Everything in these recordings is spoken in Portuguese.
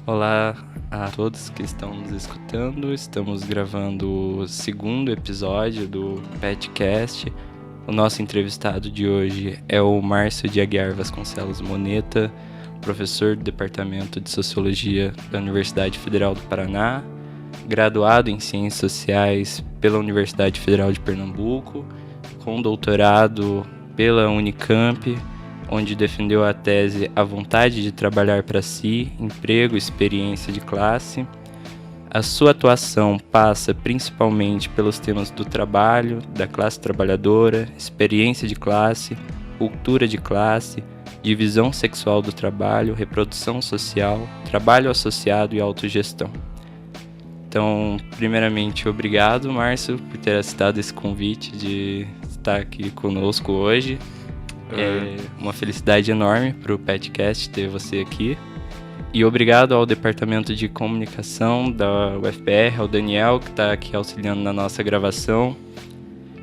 Olá a todos que estão nos escutando. Estamos gravando o segundo episódio do PetCast. O nosso entrevistado de hoje é o Márcio de Aguiar Vasconcelos Moneta, professor do Departamento de Sociologia da Universidade Federal do Paraná, graduado em Ciências Sociais pela Universidade Federal de Pernambuco, com doutorado pela Unicamp, onde defendeu a tese A Vontade de Trabalhar para Si, Emprego e Experiência de Classe. A sua atuação passa principalmente pelos temas do trabalho, da classe trabalhadora, experiência de classe, cultura de classe, divisão sexual do trabalho, reprodução social, trabalho associado e autogestão. Então, primeiramente, obrigado, Márcio, por ter aceitado esse convite de estar aqui conosco hoje. É uma felicidade enorme para o PetCast ter você aqui. E obrigado ao Departamento de Comunicação da UFPR, ao Daniel, que está aqui auxiliando na nossa gravação,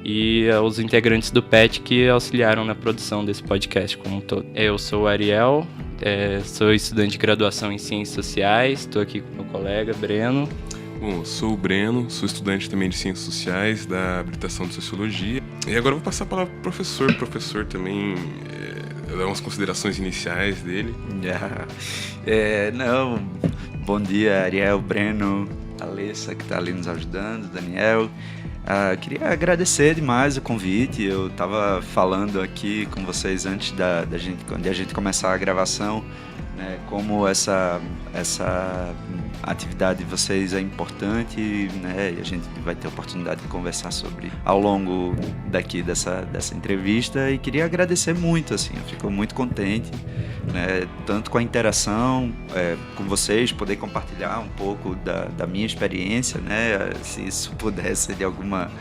e aos integrantes do PET que auxiliaram na produção desse podcast como um todo. Eu sou o Ariel, sou estudante de graduação em Ciências Sociais, estou aqui com meu colega Breno. Bom, eu sou o Breno, sou estudante também de Ciências Sociais, da habilitação de Sociologia. E agora eu vou passar a palavra pro professor. O professor também dar umas considerações iniciais dele. Bom dia, Ariel, Breno, Alessa, que está ali nos ajudando, Daniel. Queria agradecer demais o convite. Eu estava falando aqui com vocês antes de a gente começar a gravação, né, como essa atividade de vocês é importante, né, e a gente vai ter a oportunidade de conversar sobre ao longo dessa entrevista, e queria agradecer muito, assim, eu fico muito contente, né, tanto com a interação com vocês, poder compartilhar um pouco da minha experiência, né, se isso pudesse ser de alguma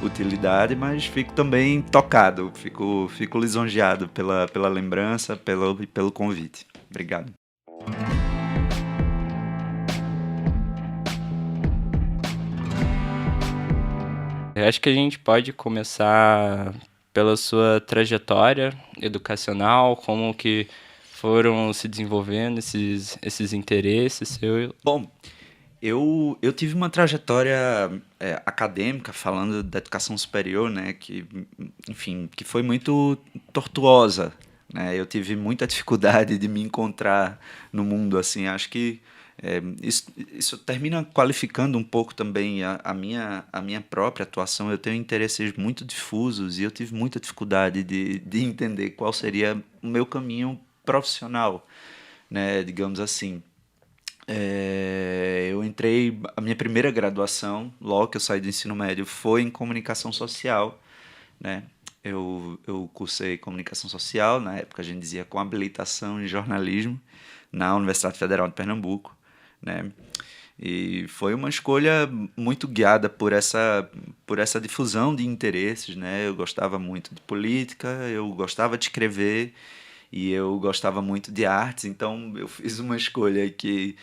utilidade, mas fico também tocado, fico lisonjeado pela lembrança, pelo convite. Obrigado. Eu acho que a gente pode começar pela sua trajetória educacional, como que foram se desenvolvendo esses interesses seus. Bom, eu tive uma trajetória acadêmica, falando da educação superior, né, que foi muito tortuosa, né? Eu tive muita dificuldade de me encontrar no mundo, assim. Acho que isso termina qualificando um pouco também a minha própria atuação. Eu tenho interesses muito difusos e eu tive muita dificuldade de entender qual seria o meu caminho profissional, né, digamos assim. Eu entrei, a minha primeira graduação, logo que eu saí do ensino médio, foi em comunicação social, né? Eu cursei comunicação social, na época a gente dizia com habilitação em jornalismo, na Universidade Federal de Pernambuco, né? E foi uma escolha muito guiada por essa difusão de interesses, né? Eu gostava muito de política, eu gostava de escrever e eu gostava muito de artes, então eu fiz uma escolha que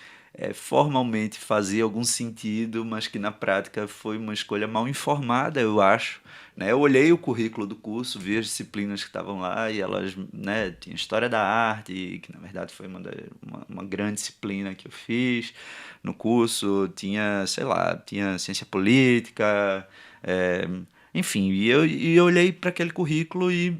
formalmente fazia algum sentido, mas que na prática foi uma escolha mal informada, eu acho, né? Eu olhei o currículo do curso, vi as disciplinas que estavam lá e elas, né, tinha História da Arte, que na verdade foi uma grande disciplina que eu fiz no curso, tinha, sei lá, tinha Ciência Política, enfim, e eu olhei para aquele currículo e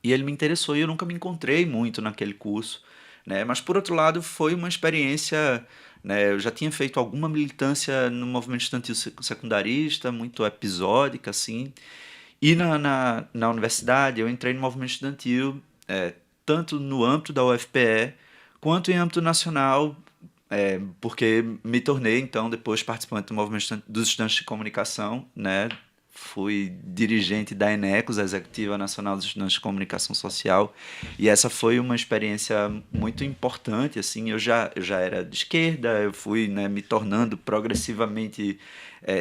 ele me interessou, e eu nunca me encontrei muito naquele curso, né? Mas, por outro lado, foi uma experiência, né? Eu já tinha feito alguma militância no movimento estudantil secundarista, muito episódica, assim, e na universidade eu entrei no movimento estudantil, tanto no âmbito da UFPE, quanto em âmbito nacional, porque me tornei, então, depois participante do movimento dos estudantes de comunicação, né? Fui dirigente da ENECOS, a Executiva Nacional dos Estudantes de Comunicação Social, e essa foi uma experiência muito importante, assim. Eu já era de esquerda, eu fui, né, me tornando progressivamente,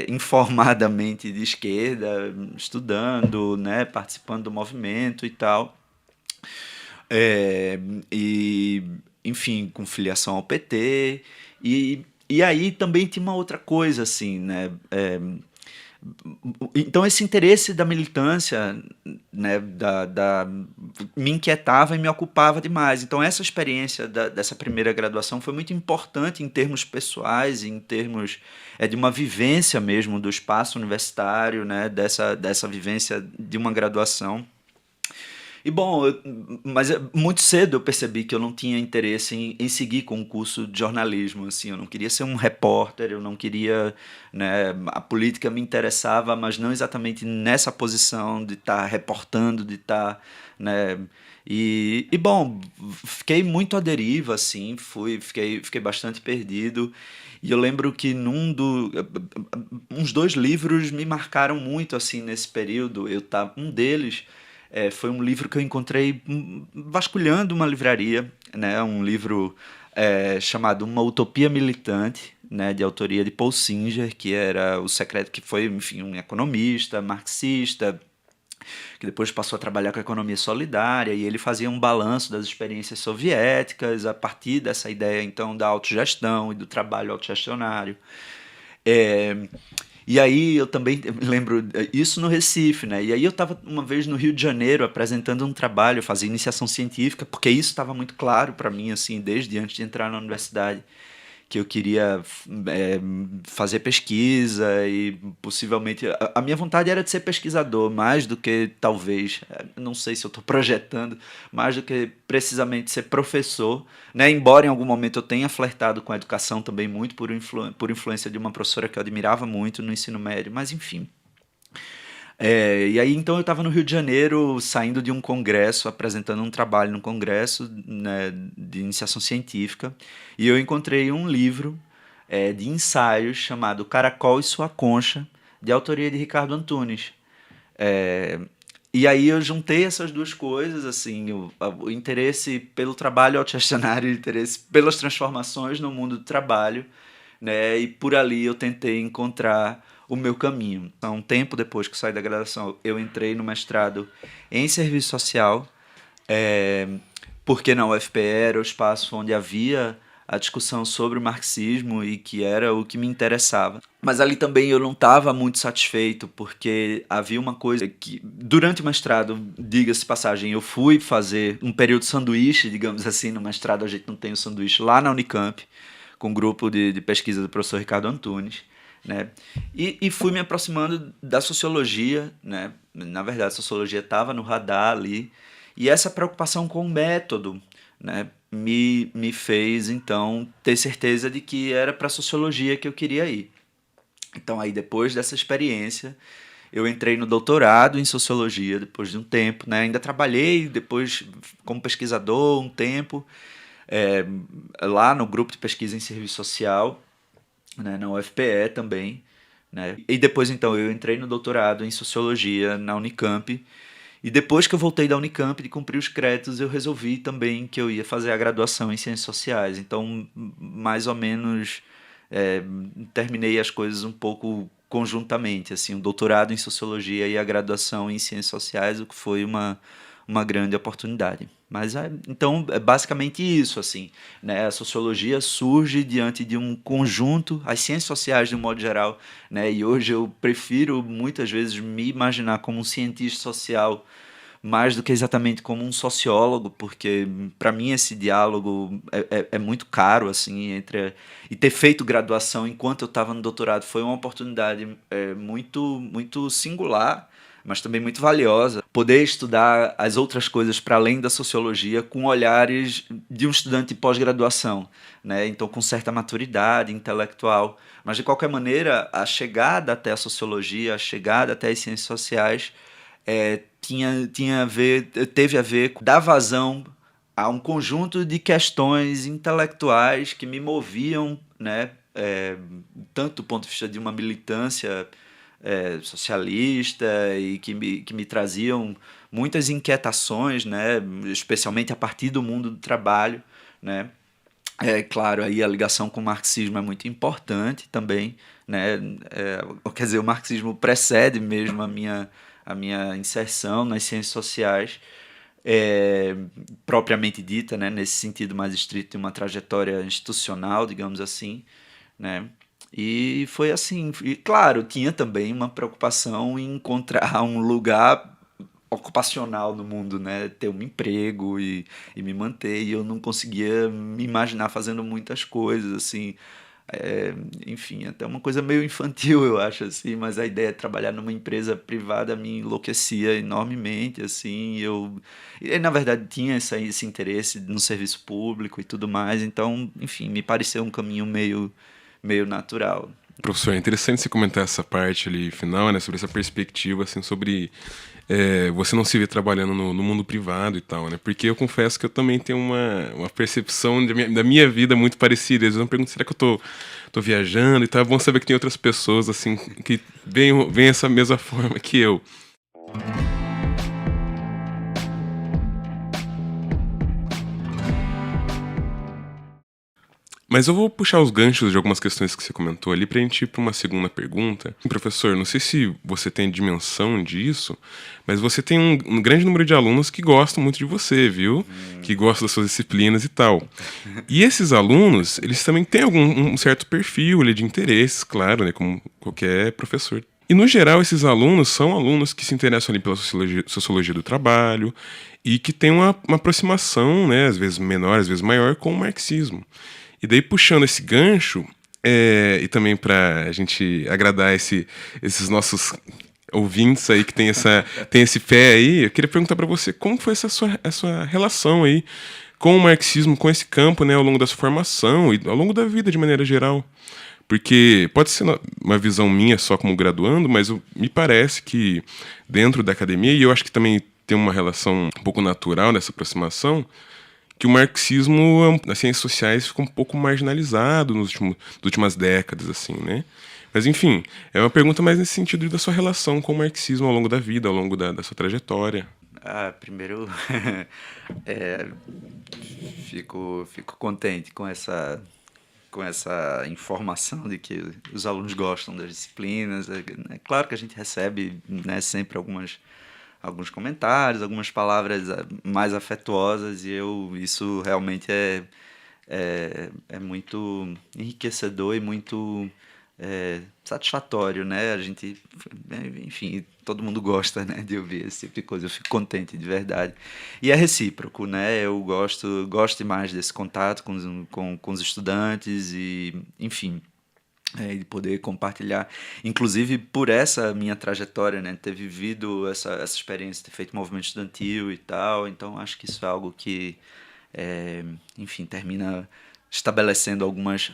informadamente de esquerda, estudando, né, participando do movimento e tal, e, enfim, com filiação ao PT, e aí também tinha uma outra coisa, assim, né, Então esse interesse da militância, né, me inquietava e me ocupava demais. Então essa experiência dessa primeira graduação foi muito importante em termos pessoais, em termos de uma vivência mesmo do espaço universitário, né, dessa vivência de uma graduação. E bom, mas muito cedo eu percebi que eu não tinha interesse em seguir com o curso de jornalismo, assim, eu não queria ser um repórter, eu não queria, né, a política me interessava, mas não exatamente nessa posição de estar reportando, de estar, né, e bom, fiquei muito à deriva, assim, fiquei bastante perdido, e eu lembro que uns 2 livros me marcaram muito, assim, nesse período, um deles foi um livro que eu encontrei vasculhando uma livraria, né? Um livro chamado Uma Utopia Militante, né? De autoria de Paul Singer, que era o secreto, que foi, enfim, um economista, marxista, que depois passou a trabalhar com a economia solidária, e ele fazia um balanço das experiências soviéticas a partir dessa ideia, então, da autogestão e do trabalho autogestionário. É, e aí eu também lembro isso no Recife, né? E aí eu estava uma vez no Rio de Janeiro apresentando um trabalho, fazia iniciação científica, porque isso estava muito claro para mim, assim, desde antes de entrar na universidade, que eu queria fazer pesquisa e possivelmente... A minha vontade era de ser pesquisador, mais do que talvez, não sei se eu estou projetando, mais do que precisamente ser professor, né? Embora em algum momento eu tenha flertado com a educação também muito por influência de uma professora que eu admirava muito no ensino médio, mas enfim... E aí então eu estava no Rio de Janeiro, saindo de um congresso, apresentando um trabalho no congresso, né, de iniciação científica, e eu encontrei um livro de ensaios chamado Caracol e Sua Concha, de autoria de Ricardo Antunes. É, e aí eu juntei essas duas coisas, assim, o interesse pelo trabalho autogestionário, o interesse pelas transformações no mundo do trabalho, né? E por ali eu tentei encontrar o meu caminho. Então, um tempo depois que eu saí da graduação, eu entrei no mestrado em serviço social, é, porque na UFPE era o espaço onde havia a discussão sobre o marxismo e que era o que me interessava. Mas ali também eu não estava muito satisfeito, porque havia uma coisa que, durante o mestrado, diga-se de passagem, eu fui fazer um período sanduíche, digamos assim, no mestrado a gente não tem o sanduíche, lá na Unicamp, com um grupo de pesquisa do professor Ricardo Antunes, né? E fui me aproximando da sociologia, né? Na verdade, a sociologia estava no radar ali, e essa preocupação com o método, né, me fez, então, ter certeza de que era para a sociologia que eu queria ir. Então, aí, depois dessa experiência, eu entrei no doutorado em sociologia, depois de um tempo, né? Ainda trabalhei depois como pesquisador um tempo, é, lá no grupo de pesquisa em serviço social, né, na UFPE também, né? E depois, então, eu entrei no doutorado em sociologia na Unicamp, e depois que eu voltei da Unicamp de cumprir os créditos, eu resolvi também que eu ia fazer a graduação em ciências sociais. Então, mais ou menos, terminei as coisas um pouco conjuntamente, assim, o doutorado em sociologia e a graduação em ciências sociais, o que foi uma grande oportunidade. Mas então é basicamente isso, assim, né? A sociologia surge diante de um conjunto, as ciências sociais de um modo geral, né? E hoje eu prefiro muitas vezes me imaginar como um cientista social mais do que exatamente como um sociólogo, porque para mim esse diálogo é muito caro, assim, e ter feito graduação enquanto eu estava no doutorado foi uma oportunidade muito muito singular, mas também muito valiosa. Poder estudar as outras coisas para além da sociologia com olhares de um estudante de pós-graduação, né? Então, com certa maturidade intelectual. Mas, de qualquer maneira, a chegada até a sociologia, a chegada até as ciências sociais, teve a ver com dar vazão a um conjunto de questões intelectuais que me moviam, né? Tanto do ponto de vista de uma militância socialista e que me traziam muitas inquietações, né? Especialmente a partir do mundo do trabalho, né? Claro, aí a ligação com o marxismo é muito importante também, né? Quer dizer, o marxismo precede mesmo a minha inserção nas ciências sociais, propriamente dita, né? Nesse sentido mais estrito de uma trajetória institucional, digamos assim, né? E foi assim. E claro, tinha também uma preocupação em encontrar um lugar ocupacional no mundo, né? Ter um emprego e me manter. E eu não conseguia me imaginar fazendo muitas coisas, assim. É, enfim, até uma coisa meio infantil, eu acho, assim, mas a ideia de trabalhar numa empresa privada me enlouquecia enormemente, assim, na verdade, tinha esse interesse no serviço público e tudo mais, então, enfim, me pareceu um caminho meio natural. Professor, é interessante você comentar essa parte ali final, né, sobre essa perspectiva, assim, sobre você não se vê trabalhando no mundo privado e tal, né? Porque eu confesso que eu também tenho uma percepção da minha vida muito parecida. Às vezes eu me pergunto, será que eu tô viajando e tal? É bom saber que tem outras pessoas, assim, que veem essa mesma forma que eu. Mas eu vou puxar os ganchos de algumas questões que você comentou ali pra gente ir pra uma segunda pergunta. Professor, não sei se você tem dimensão disso, mas você tem um grande número de alunos que gostam muito de você, viu? Que gostam das suas disciplinas e tal. E esses alunos, eles também têm um certo perfil ali, de interesses, claro, né? Como qualquer professor. E, no geral, esses alunos são alunos que se interessam ali pela sociologia do trabalho e que têm uma aproximação, né, às vezes menor, às vezes maior, com o marxismo. E daí, puxando esse gancho, e também para a gente agradar esses nossos ouvintes aí que tem esse pé aí, eu queria perguntar para você como foi essa relação aí com o marxismo, com esse campo, né, ao longo da sua formação e ao longo da vida de maneira geral. Porque pode ser uma visão minha só como graduando, mas me parece que dentro da academia, e eu acho que também tem uma relação um pouco natural nessa aproximação, que o marxismo nas ciências sociais ficou um pouco marginalizado nas últimas décadas, assim, né? Mas, enfim, é uma pergunta mais nesse sentido da sua relação com o marxismo ao longo da vida, ao longo da sua trajetória. Primeiro, é, fico contente com essa informação de que os alunos gostam das disciplinas. É claro que a gente recebe, né, sempre alguns comentários, algumas palavras mais afetuosas, e isso realmente é muito enriquecedor e muito satisfatório, né? A gente, enfim, todo mundo gosta, né, de ouvir esse tipo de coisa. Eu fico contente, de verdade. E é recíproco, né? Eu gosto mais desse contato com os estudantes e, enfim, de poder compartilhar, inclusive por essa minha trajetória, né, ter vivido essa experiência, ter feito movimento estudantil e tal, então acho que isso é algo que, enfim, termina estabelecendo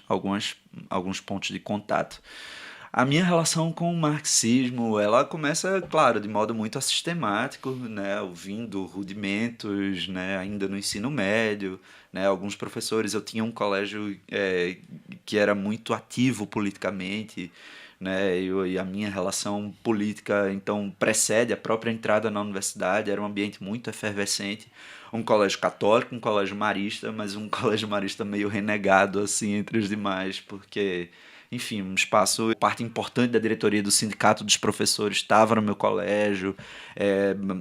alguns pontos de contato. A minha relação com o marxismo, ela começa, claro, de modo muito sistemático, né, ouvindo rudimentos, né, ainda no ensino médio, né, alguns professores. Eu tinha um colégio que era muito ativo politicamente, né, e a minha relação política, então, precede a própria entrada na universidade. Era um ambiente muito efervescente, um colégio católico, um colégio marista, mas um colégio marista meio renegado, assim, entre os demais, porque, enfim, um espaço, parte importante da diretoria do sindicato dos professores estava no meu colégio.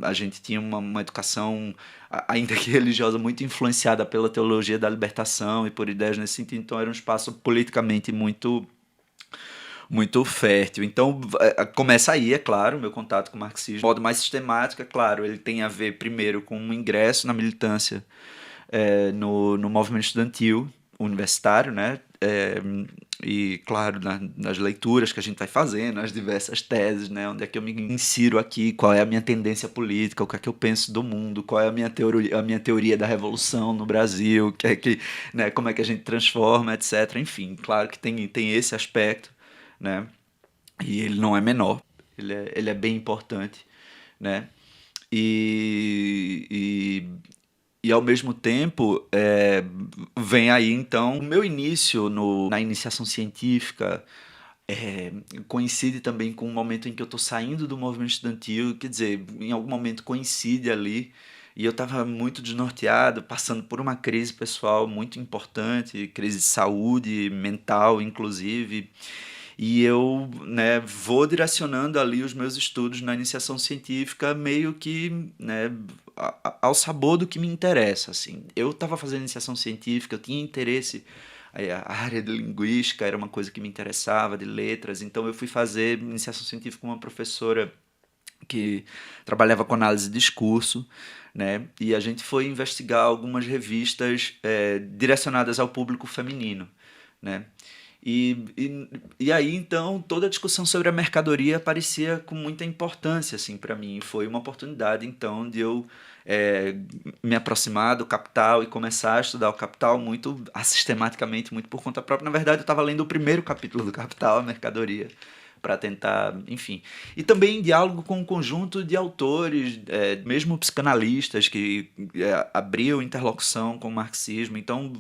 A gente tinha uma educação, ainda que religiosa, muito influenciada pela teologia da libertação e por ideias nesse sentido, então era um espaço politicamente muito fértil. Então, começa aí, é claro, o meu contato com o marxismo. De modo mais sistemático, é claro, ele tem a ver primeiro com um ingresso na militância no movimento estudantil universitário, né? E, claro, nas leituras que a gente vai fazendo, nas diversas teses, né? Onde é que eu me insiro aqui, qual é a minha tendência política, o que é que eu penso do mundo, qual é a minha teoria da revolução no Brasil, né? Como é que a gente transforma, etc. Enfim, claro que tem esse aspecto, né? E ele não é menor, ele é bem importante, né? E, e ao mesmo tempo, vem aí, então, o meu início na iniciação científica coincide também com o momento em que eu estou saindo do movimento estudantil. Quer dizer, em algum momento coincide ali, e eu estava muito desnorteado, passando por uma crise pessoal muito importante, crise de saúde mental, inclusive. E eu, né, vou direcionando ali os meus estudos na iniciação científica meio que, né, ao sabor do que me interessa, assim. Eu estava fazendo iniciação científica, eu tinha interesse a área de linguística era uma coisa que me interessava, de letras, então eu fui fazer iniciação científica com uma professora que trabalhava com análise de discurso, né? E a gente foi investigar algumas revistas direcionadas ao público feminino, né? E aí, então, toda a discussão sobre a mercadoria aparecia com muita importância, assim, para mim. Foi uma oportunidade, então, de eu me aproximar do Capital e começar a estudar o Capital muito sistematicamente, muito por conta própria. Na verdade, eu estava lendo o primeiro capítulo do Capital, a mercadoria, para tentar, enfim. E também em diálogo com um conjunto de autores, mesmo psicanalistas, que abriam interlocução com o marxismo, então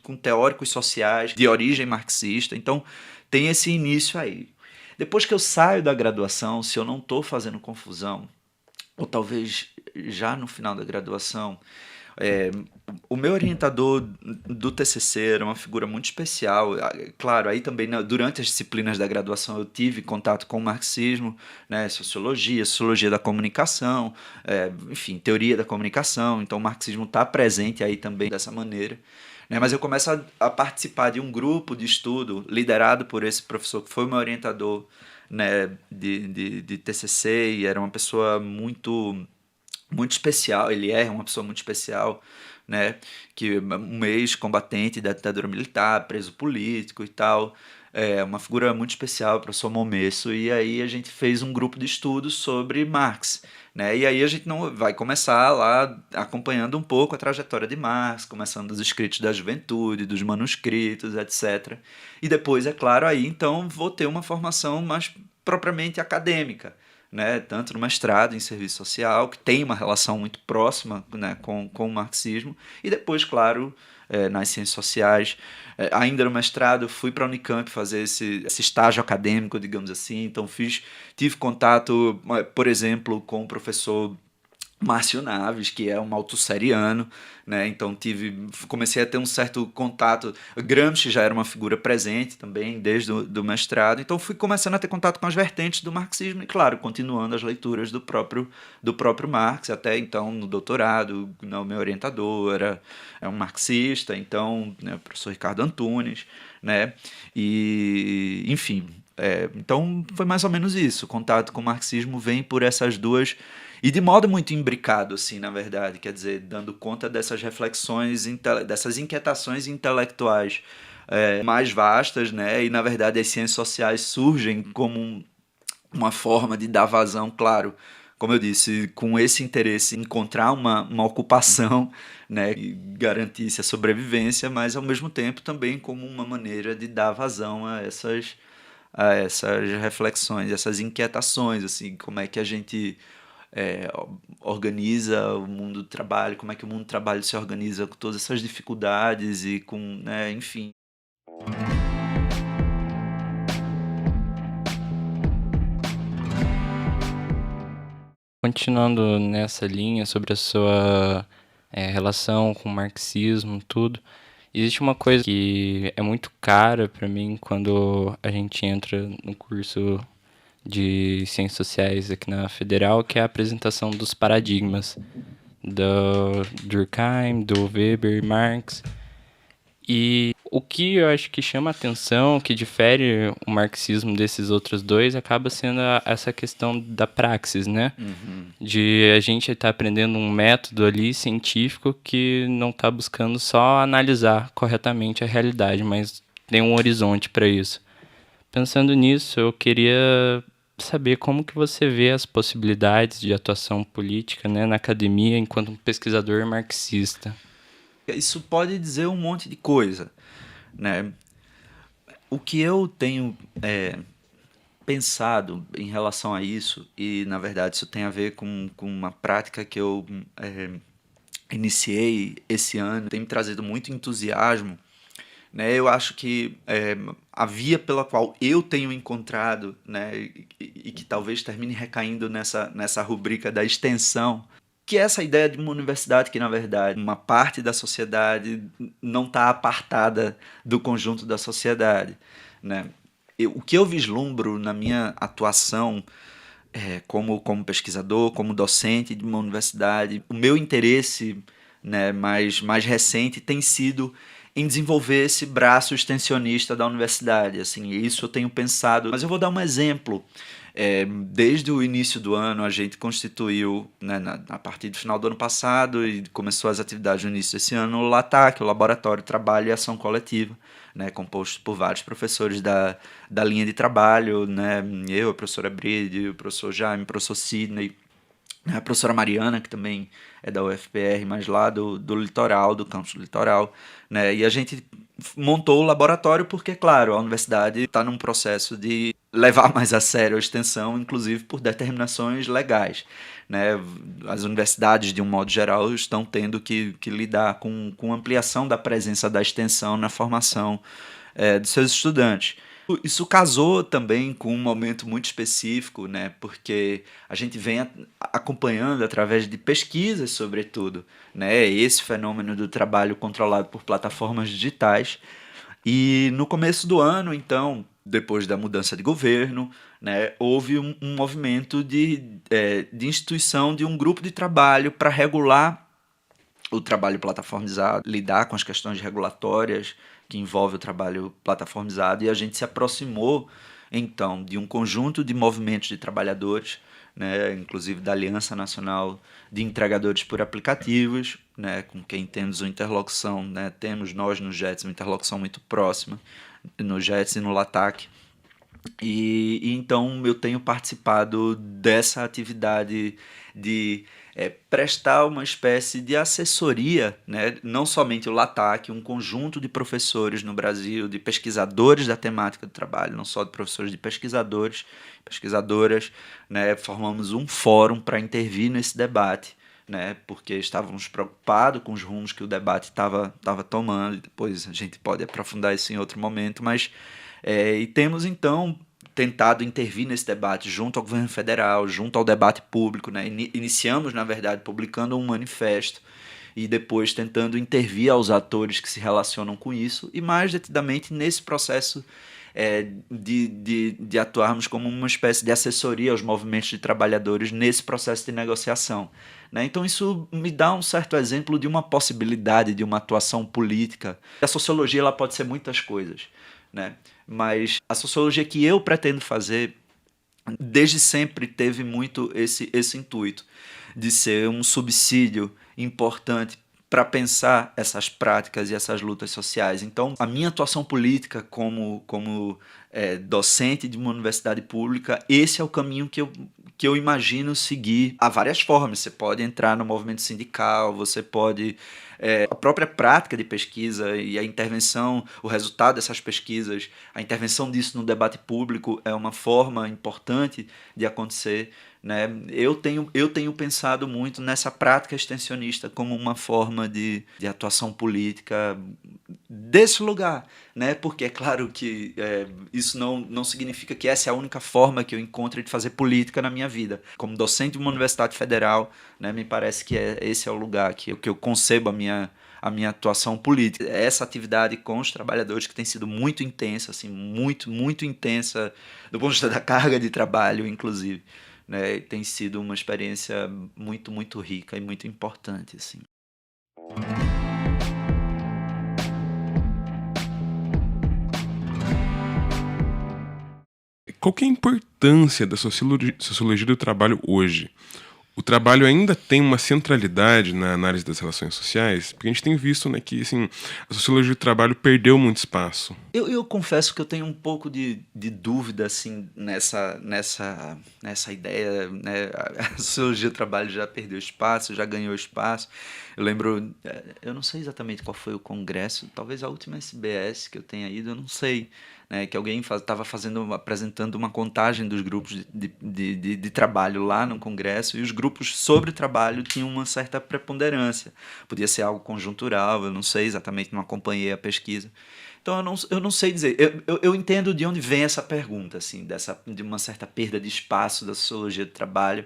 com teóricos sociais de origem marxista. Então tem esse início aí. Depois que eu saio da graduação, se eu não estou fazendo confusão, ou talvez já no final da graduação, o meu orientador do TCC era uma figura muito especial. Claro, aí também durante as disciplinas da graduação eu tive contato com o marxismo, né, sociologia da comunicação, enfim, teoria da comunicação. Então o marxismo está presente aí também dessa maneira, né, mas eu começo a participar de um grupo de estudo liderado por esse professor que foi o meu orientador, né, de TCC, e era uma pessoa muito especial. Ele é uma pessoa muito especial, né? Que um ex-combatente da ditadura militar, preso político e tal, uma figura muito especial, o professor Momesso. E aí a gente fez um grupo de estudos sobre Marx, né? E aí a gente não vai começar lá acompanhando um pouco a trajetória de Marx, começando dos escritos da juventude, dos manuscritos, etc. E depois, é claro, aí então vou ter uma formação mais propriamente acadêmica, né, tanto no mestrado em serviço social, que tem uma relação muito próxima, né, com o marxismo, e depois, claro, nas ciências sociais. Ainda no mestrado, fui para a Unicamp fazer esse estágio acadêmico, digamos assim, então tive contato, por exemplo, com o professor Márcio Naves, que é um autosseriano, né? Então comecei a ter um certo contato. Gramsci já era uma figura presente também desde o mestrado, então fui começando a ter contato com as vertentes do marxismo e, claro, continuando as leituras do próprio Marx. Até então, no doutorado, o meu orientador é um marxista, então, né, o professor Ricardo Antunes, né? E, enfim, então foi mais ou menos isso. O contato com o marxismo vem por essas duas, e de modo muito imbricado, assim, na verdade, quer dizer, dando conta dessas reflexões, dessas inquietações intelectuais mais vastas, né? E, na verdade, as ciências sociais surgem como uma forma de dar vazão, claro, como eu disse, com esse interesse em encontrar uma ocupação, né, que garantisse a sobrevivência, mas, ao mesmo tempo, também como uma maneira de dar vazão a essas reflexões, essas inquietações, assim, como é que a gente organiza o mundo do trabalho, como é que o mundo do trabalho se organiza com todas essas dificuldades e com, né, enfim. Continuando nessa linha sobre a sua relação com o marxismo, tudo, existe uma coisa que é muito cara para mim quando a gente entra no curso de Ciências Sociais aqui na Federal, que é a apresentação dos paradigmas do Durkheim, do Weber, Marx. E o que eu acho que chama a atenção, que difere o marxismo desses outros dois, acaba sendo essa questão da praxis, né? De a gente estar aprendendo um método ali científico que não está buscando só analisar corretamente a realidade, mas tem um horizonte para isso. Pensando nisso, eu queria saber como que você vê as possibilidades de atuação política, né, na academia enquanto um pesquisador marxista. Isso pode dizer um monte de coisa, né? O que eu tenho pensado em relação a isso, e na verdade isso tem a ver com uma prática que eu iniciei esse ano, tem me trazido muito entusiasmo, né? Eu acho que a via pela qual eu tenho encontrado, né, e que talvez termine recaindo nessa rubrica da extensão, que é essa ideia de uma universidade que, na verdade, uma parte da sociedade não está apartada do conjunto da sociedade, né? O que eu vislumbro na minha atuação como pesquisador, como docente de uma universidade, o meu interesse, né, mais recente tem sido em desenvolver esse braço extensionista da universidade. Assim, isso eu tenho pensado. Mas eu vou dar um exemplo. Desde o início do ano, a gente constituiu, né, a partir do final do ano passado, e começou as atividades no início desse ano, o LATAC, o Laboratório de Trabalho e Ação Coletiva, né, composto por vários professores da linha de trabalho, né, eu, a professora Bride, o professor Jaime, o professor Sidney, a professora Mariana, que também é da UFPR, mas lá do litoral, do campus do litoral, né? E a gente montou o laboratório porque, claro, a universidade está num processo de levar mais a sério a extensão, inclusive por determinações legais, né? As universidades, de um modo geral, estão tendo que lidar com ampliação da presença da extensão na formação de seus estudantes. Isso casou também com um momento muito específico, né? Porque a gente vem acompanhando através de pesquisas, sobretudo, né? Esse fenômeno do trabalho controlado por plataformas digitais. E no começo do ano, então, depois da mudança de governo, né, houve um movimento de instituição de um grupo de trabalho para regular o trabalho plataformizado, lidar com as questões regulatórias que envolve o trabalho plataformizado, e a gente se aproximou, então, de um conjunto de movimentos de trabalhadores, né, inclusive da Aliança Nacional de Entregadores por Aplicativos, né, com quem temos uma interlocução, né, temos nós no JETS uma interlocução muito próxima, no JETS e no LATAC, e então eu tenho participado dessa atividade de prestar uma espécie de assessoria, né? Não somente o LATAC, um conjunto de professores no Brasil, de pesquisadores da temática do trabalho, não só de professores, de pesquisadores, pesquisadoras, né? Formamos um fórum para intervir nesse debate, né? Porque estávamos preocupados com os rumos que o debate estava tomando, e depois a gente pode aprofundar isso em outro momento, mas e temos então tentado intervir nesse debate junto ao governo federal, junto ao debate público, né? Iniciamos, na verdade, publicando um manifesto e depois tentando intervir aos atores que se relacionam com isso, e mais detidamente nesse processo de atuarmos como uma espécie de assessoria aos movimentos de trabalhadores nesse processo de negociação, né? Então isso me dá um certo exemplo de uma possibilidade de uma atuação política. A sociologia ela pode ser muitas coisas, né? Mas a sociologia que eu pretendo fazer desde sempre teve muito esse intuito de ser um subsídio importante para pensar essas práticas e essas lutas sociais. Então, a minha atuação política como docente de uma universidade pública, esse é o caminho que eu imagino seguir. Há várias formas. Você pode entrar no movimento sindical, você pode... a própria prática de pesquisa e a intervenção, o resultado dessas pesquisas, a intervenção disso no debate público é uma forma importante de acontecer, né? Eu tenho pensado muito nessa prática extensionista como uma forma de atuação política desse lugar, né? Porque é claro que isso não significa que essa é a única forma que eu encontro de fazer política na minha vida. Como docente de uma universidade federal, né, me parece que esse é o lugar que eu concebo a minha atuação política. Essa atividade com os trabalhadores que tem sido muito intensa, assim, muito, muito intensa, do ponto de vista da carga de trabalho, inclusive, né, tem sido uma experiência muito, muito rica e muito importante, assim. Qual que é a importância da sociologia do trabalho hoje? O trabalho ainda tem uma centralidade na análise das relações sociais? Porque a gente tem visto, né, que assim, a sociologia do trabalho perdeu muito espaço. Eu confesso que eu tenho um pouco de dúvida assim, nessa ideia, né? A sociologia do trabalho já perdeu espaço, já ganhou espaço. Eu lembro, eu não sei exatamente qual foi o congresso, talvez a última SBS que eu tenha ido, eu não sei, né, que alguém estava apresentando uma contagem dos grupos de trabalho lá no congresso, e os grupos sobre trabalho tinham uma certa preponderância. Podia ser algo conjuntural, eu não sei exatamente, não acompanhei a pesquisa. Então eu não sei dizer. Eu entendo de onde vem essa pergunta, assim, de uma certa perda de espaço da sociologia do trabalho,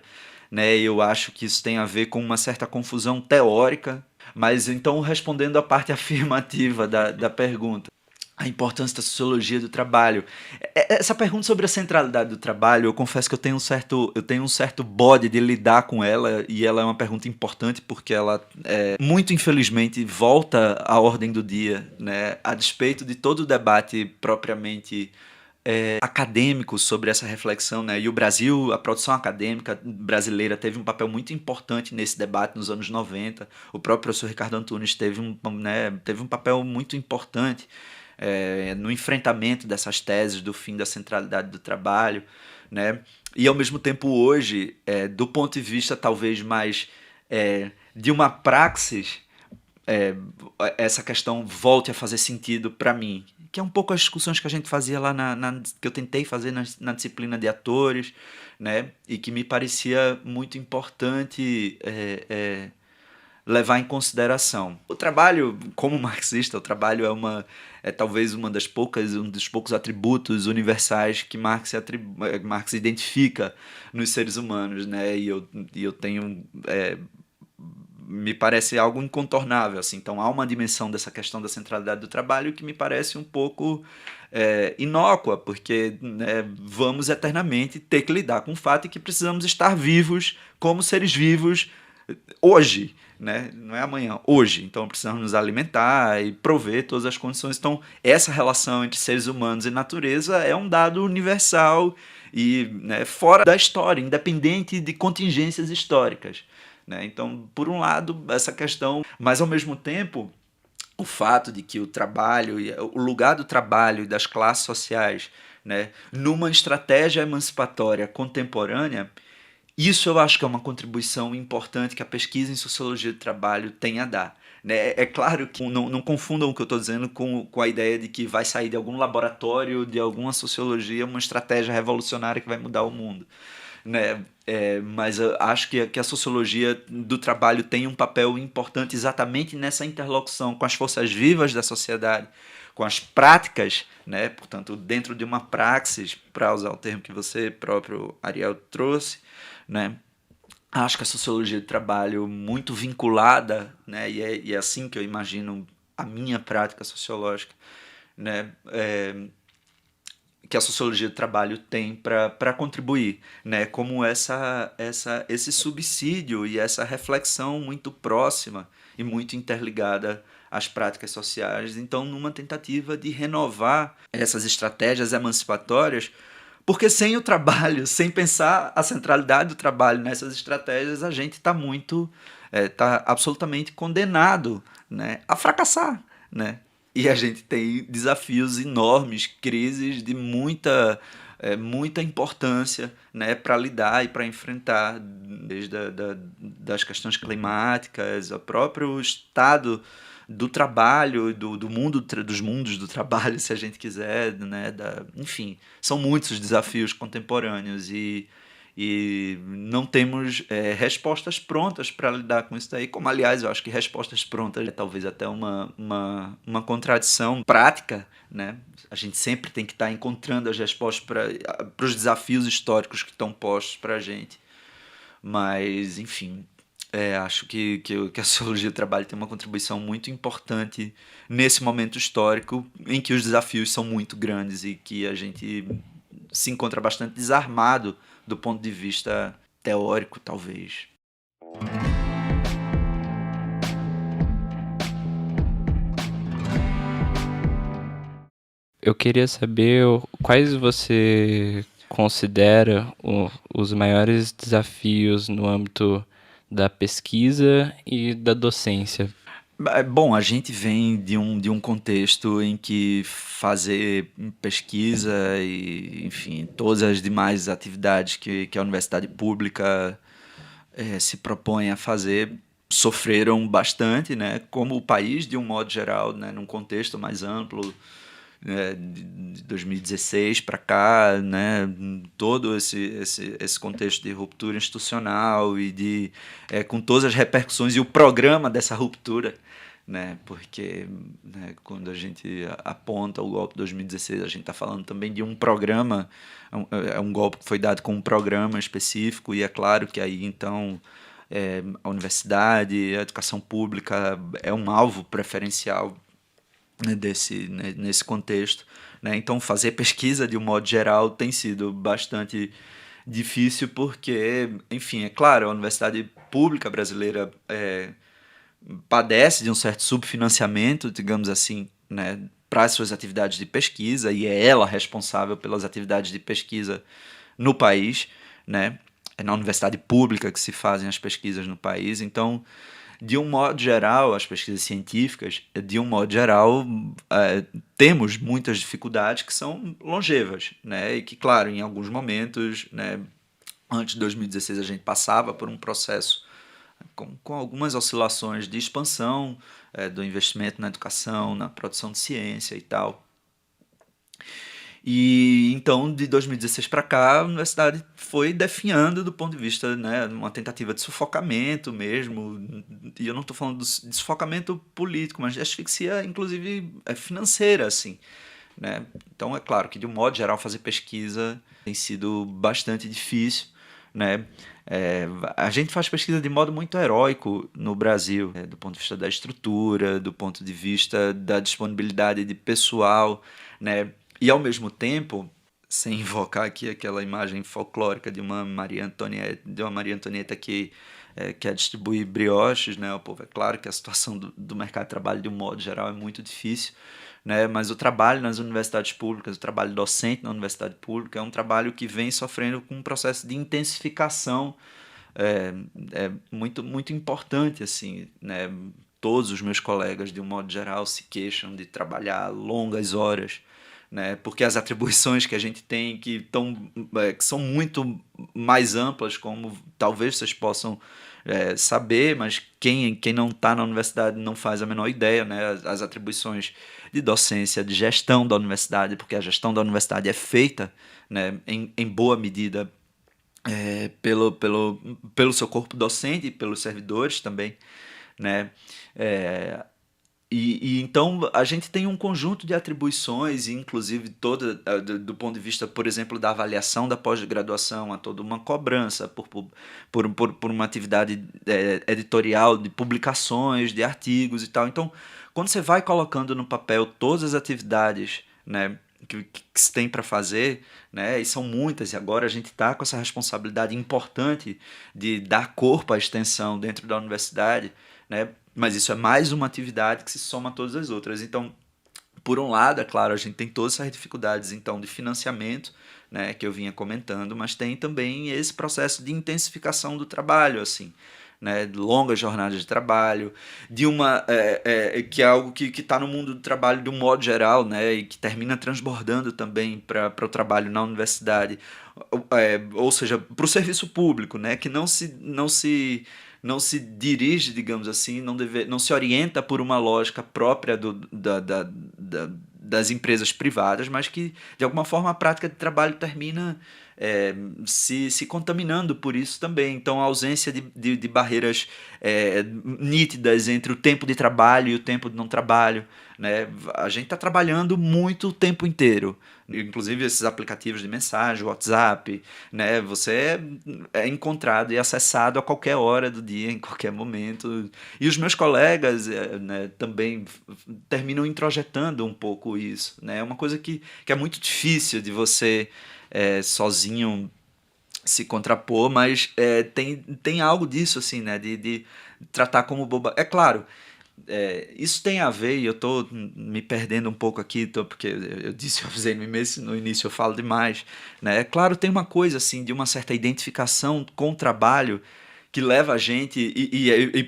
né? Eu acho que isso tem a ver com uma certa confusão teórica, mas então respondendo a parte afirmativa da pergunta. A importância da sociologia do trabalho. Essa pergunta sobre a centralidade do trabalho, eu confesso que eu tenho um certo bode de lidar com ela, e ela é uma pergunta importante porque ela, muito infelizmente, volta à ordem do dia, né? A despeito de todo o debate propriamente acadêmico sobre essa reflexão, né? E o Brasil, a produção acadêmica brasileira teve um papel muito importante nesse debate nos anos 90. O próprio professor Ricardo Antunes teve um papel muito importante no enfrentamento dessas teses do fim da centralidade do trabalho, né? E ao mesmo tempo hoje, do ponto de vista talvez mais de uma praxis, é, essa questão volte a fazer sentido para mim, que é um pouco as discussões que a gente fazia lá que eu tentei fazer na disciplina de atores, né? E que me parecia muito importante levar em consideração. O trabalho, como marxista, o trabalho é talvez um dos poucos atributos universais que Marx identifica nos seres humanos, né? E eu tenho me parece algo incontornável, assim. Então há uma dimensão dessa questão da centralidade do trabalho que me parece um pouco inócua, porque, né, vamos eternamente ter que lidar com o fato de que precisamos estar vivos como seres vivos hoje, né? Não é amanhã, hoje. Então precisamos nos alimentar e prover todas as condições. Então essa relação entre seres humanos e natureza é um dado universal e, né, fora da história, independente de contingências históricas, né? Então, por um lado, essa questão, mas ao mesmo tempo, o fato de que o trabalho, o lugar do trabalho e das classes sociais, né, numa estratégia emancipatória contemporânea, isso eu acho que é uma contribuição importante que a pesquisa em sociologia do trabalho tem a dar, né? É claro que não confundam o que eu estou dizendo com a ideia de que vai sair de algum laboratório, de alguma sociologia, uma estratégia revolucionária que vai mudar o mundo, né? Mas eu acho que a sociologia do trabalho tem um papel importante exatamente nessa interlocução com as forças vivas da sociedade, com as práticas, né? Portanto, dentro de uma praxis, para usar o termo que você próprio, Ariel, trouxe, né? Acho que a sociologia do trabalho muito vinculada, né? E é assim que eu imagino a minha prática sociológica, né? Que a sociologia do trabalho tem para contribuir, né? Como esse subsídio e essa reflexão muito próxima e muito interligada às práticas sociais. Então, numa tentativa de renovar essas estratégias emancipatórias, porque sem o trabalho, sem pensar a centralidade do trabalho nessas estratégias, a gente está absolutamente condenado, né, a fracassar, né? E a gente tem desafios enormes, crises de muita importância, né, para lidar e para enfrentar, desde das questões climáticas, ao próprio estado do trabalho, do mundo, dos mundos do trabalho, se a gente quiser, né, enfim, são muitos os desafios contemporâneos e não temos respostas prontas para lidar com isso daí, como, aliás, eu acho que respostas prontas é talvez até uma contradição prática, né? A gente sempre tem que estar encontrando as respostas para os desafios históricos que estão postos para a gente, mas, enfim, acho que a sociologia do trabalho tem uma contribuição muito importante nesse momento histórico em que os desafios são muito grandes e que a gente se encontra bastante desarmado do ponto de vista teórico, talvez. Eu queria saber quais você considera os maiores desafios no âmbito da pesquisa e da docência. Bom, a gente vem de um contexto em que fazer pesquisa e, enfim, todas as demais atividades que a universidade pública se propõe a fazer sofreram bastante, né? Como o país, de um modo geral, né? Num contexto mais amplo, né? De 2016 para cá, né? Todo esse contexto de ruptura institucional e com todas as repercussões e o programa dessa ruptura, né? Porque, né, quando a gente aponta o golpe de 2016, a gente está falando também de um programa, é um golpe que foi dado com um programa específico, e é claro que aí então a universidade, a educação pública é um alvo preferencial nesse contexto, né? Então, fazer pesquisa, de um modo geral, tem sido bastante difícil porque, enfim, é claro, a universidade pública brasileira padece de um certo subfinanciamento, digamos assim, né, para as suas atividades de pesquisa, e é ela responsável pelas atividades de pesquisa no país, né? É na universidade pública que se fazem as pesquisas no país. Então, de um modo geral, as pesquisas científicas, de um modo geral, temos muitas dificuldades que são longevas, né? E que, claro, em alguns momentos, né, antes de 2016 a gente passava por um processo com algumas oscilações de expansão do investimento na educação, na produção de ciência e tal. E então, de 2016 para cá, a universidade foi definhando do ponto de vista, né, uma tentativa de sufocamento mesmo. E eu não estou falando de sufocamento político, mas de asfixia, inclusive, financeira, assim, né? Então, é claro que, de um modo geral, fazer pesquisa tem sido bastante difícil, né? A gente faz pesquisa de modo muito heróico no Brasil, do ponto de vista da estrutura, do ponto de vista da disponibilidade de pessoal, né? E, ao mesmo tempo, sem invocar aqui aquela imagem folclórica de uma Maria Antonieta que quer distribuir brioches, né? O povo, é claro que a situação do mercado de trabalho, de um modo geral, é muito difícil, né? Mas o trabalho nas universidades públicas, o trabalho docente na universidade pública, é um trabalho que vem sofrendo com um processo de intensificação muito, muito importante, assim, né? Todos os meus colegas, de um modo geral, se queixam de trabalhar longas horas, né? Porque as atribuições que a gente tem que são muito mais amplas, como talvez vocês possam saber, mas quem não está na universidade não faz a menor ideia, né? As atribuições de docência, de gestão da universidade, porque a gestão da universidade é feita, né, em boa medida pelo seu corpo docente e pelos servidores também, né? Então a gente tem um conjunto de atribuições, inclusive toda do ponto de vista, por exemplo, da avaliação da pós-graduação, há toda uma cobrança por uma atividade editorial, de publicações, de artigos e tal. Então, quando você vai colocando no papel todas as atividades, né, que se tem para fazer, né, e são muitas, e agora a gente está com essa responsabilidade importante de dar corpo à extensão dentro da universidade, né? Mas isso é mais uma atividade que se soma a todas as outras. Então, por um lado, é claro, a gente tem todas essas dificuldades então, de financiamento, né, que eu vinha comentando, mas tem também esse processo de intensificação do trabalho, assim, né, de longas jornadas de trabalho, de que é algo que está no mundo do trabalho de um modo geral, né, e que termina transbordando também para o trabalho na universidade, ou seja, para o serviço público, né, que não se dirige, digamos assim, não se orienta por uma lógica própria das empresas privadas, mas que, de alguma forma, a prática de trabalho termina se contaminando por isso também. Então, a ausência de barreiras nítidas entre o tempo de trabalho e o tempo de não trabalho, né? A gente está trabalhando muito o tempo inteiro. Inclusive esses aplicativos de mensagem, WhatsApp, né? Você é encontrado e acessado a qualquer hora do dia, em qualquer momento. E os meus colegas, né, também terminam introjetando um pouco isso, né? É uma coisa que é muito difícil de você sozinho se contrapor, mas tem algo disso, assim, né? De tratar como boba. É claro, isso tem a ver, e eu estou me perdendo um pouco aqui, porque eu disse, eu avisei no início, eu falo demais, né? É claro, tem uma coisa assim, de uma certa identificação com o trabalho que leva a gente,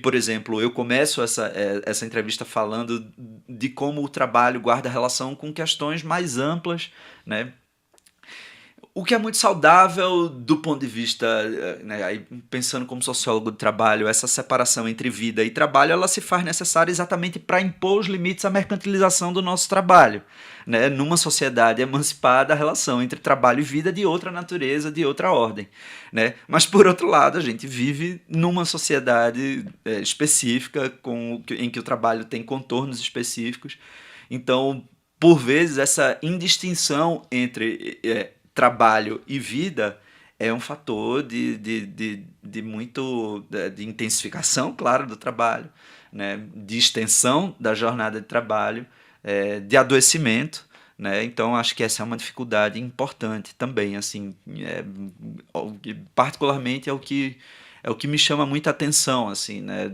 por exemplo, eu começo essa entrevista falando de como o trabalho guarda relação com questões mais amplas, né? O que é muito saudável do ponto de vista, né, aí pensando como sociólogo do trabalho, essa separação entre vida e trabalho, ela se faz necessária exatamente para impor os limites à mercantilização do nosso trabalho, né? Numa sociedade emancipada, a relação entre trabalho e vida é de outra natureza, de outra ordem, né? Mas, por outro lado, a gente vive numa sociedade específica, em que o trabalho tem contornos específicos. Então, por vezes, essa indistinção entre trabalho e vida é um fator de intensificação, claro, do trabalho, né? De extensão da jornada de trabalho, de adoecimento, né? Então acho que essa é uma dificuldade importante também, assim, particularmente é o que me chama muita atenção, assim, né?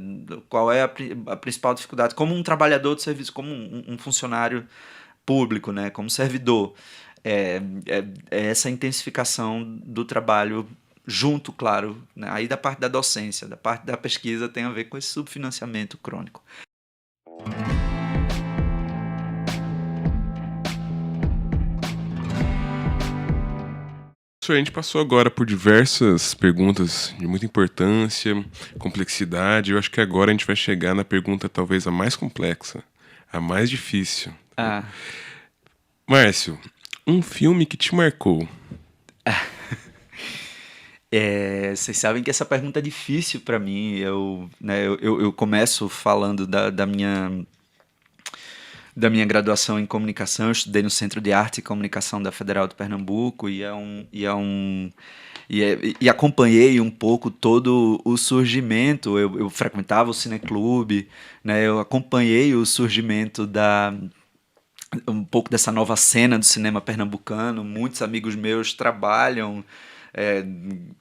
Qual é a principal dificuldade como um trabalhador de serviço, como um funcionário público, né? Como servidor, é essa intensificação do trabalho junto, claro, né? Aí da parte da docência, da parte da pesquisa tem a ver com esse subfinanciamento crônico. Professor, a gente passou agora por diversas perguntas de muita importância, complexidade. Eu acho que agora a gente vai chegar na pergunta talvez a mais complexa, a mais difícil. Ah, Márcio, um filme que te marcou. vocês sabem que essa pergunta é difícil para mim. Eu começo falando da minha graduação em comunicação. Eu estudei no Centro de Arte e Comunicação da Federal de Pernambuco e acompanhei um pouco todo o surgimento. Eu frequentava o cineclube, né? Eu acompanhei o surgimento um pouco dessa nova cena do cinema pernambucano. Muitos amigos meus trabalham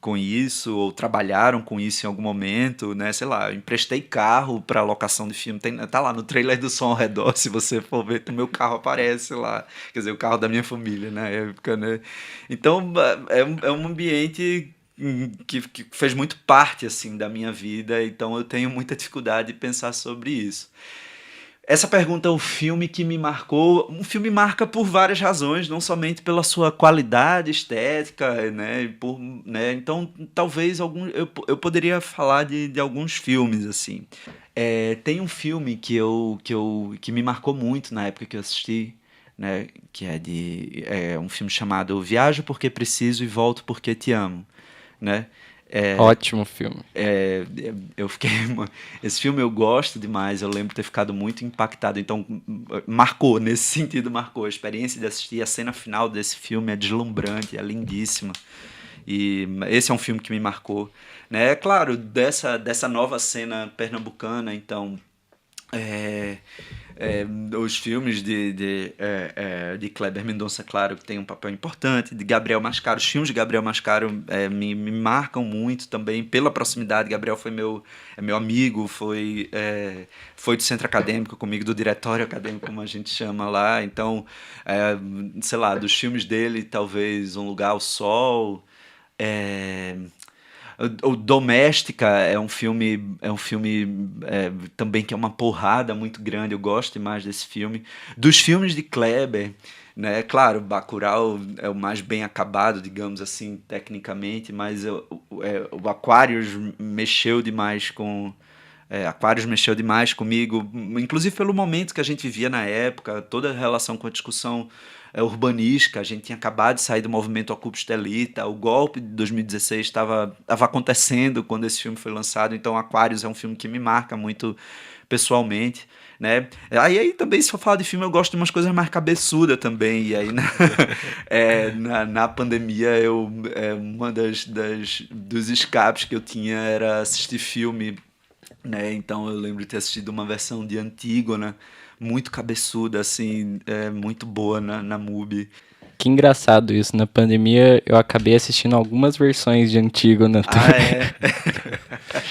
com isso, ou trabalharam com isso em algum momento, né? Sei lá, eu emprestei carro para locação de filme. Tá lá no trailer do Som ao Redor, se você for ver, o meu carro aparece lá. Quer dizer, o carro da minha família na época, né? Então, é um ambiente que fez muito parte, assim, da minha vida. Então, eu tenho muita dificuldade de pensar sobre isso. Essa pergunta é um filme que me marcou. Um filme marca por várias razões, não somente pela sua qualidade estética, né? Né? Então, talvez eu poderia falar de alguns filmes, assim. Tem um filme que me marcou muito na época que eu assisti, né? Que é um filme chamado Viajo Porque Preciso e Volto Porque Te Amo, né? Ótimo filme. Eu fiquei. Esse filme eu gosto demais, eu lembro de ter ficado muito impactado. Então, marcou, nesse sentido, marcou. A experiência de assistir a cena final desse filme é deslumbrante, é lindíssima. E esse é um filme que me marcou. Né? É claro, dessa nova cena pernambucana, então. Os filmes de Kleber Mendonça, claro, que tem um papel importante, de Gabriel Mascaro. Os filmes de Gabriel Mascaro me marcam muito também pela proximidade. Gabriel foi meu amigo, foi do centro acadêmico comigo, do diretório acadêmico, como a gente chama lá. Então, sei lá, dos filmes dele, talvez Um Lugar ao Sol. O Doméstica é um filme também que é uma porrada muito grande. Eu gosto demais desse filme. Dos filmes de Kleber, né? Claro, Bacurau é o mais bem acabado, digamos assim, tecnicamente, mas o Aquarius mexeu demais Aquarius mexeu demais comigo, inclusive pelo momento que a gente vivia na época, toda a relação com a discussão urbanística. A gente tinha acabado de sair do movimento Occupy Stelita, o golpe de 2016 estava acontecendo quando esse filme foi lançado. Então Aquarius é um filme que me marca muito pessoalmente, né? Aí também, se for falar de filme, eu gosto de umas coisas mais cabeçudas também. E aí na pandemia uma dos escapes que eu tinha era assistir filme, né? Então eu lembro de ter assistido uma versão de Antígona, muito cabeçuda, assim, muito boa na MUBI. Que engraçado isso. Na pandemia, eu acabei assistindo algumas versões de Antígona também.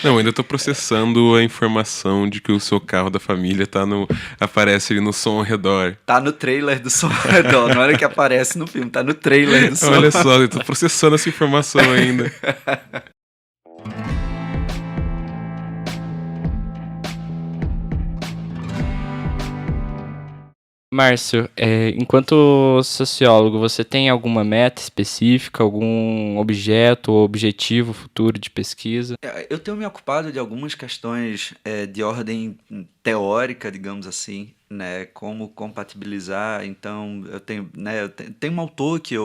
Não, ainda tô processando a informação de que o seu carro da família aparece ali no Som ao Redor. Tá no trailer do Som ao Redor, não era que aparece no filme, tá no trailer do Som. Olha só, eu tô processando essa informação ainda. Márcio, enquanto sociólogo, você tem alguma meta específica, algum objeto ou objetivo futuro de pesquisa? Eu tenho me ocupado de algumas questões de ordem teórica, digamos assim, né? Como compatibilizar. Então, eu tenho um autor que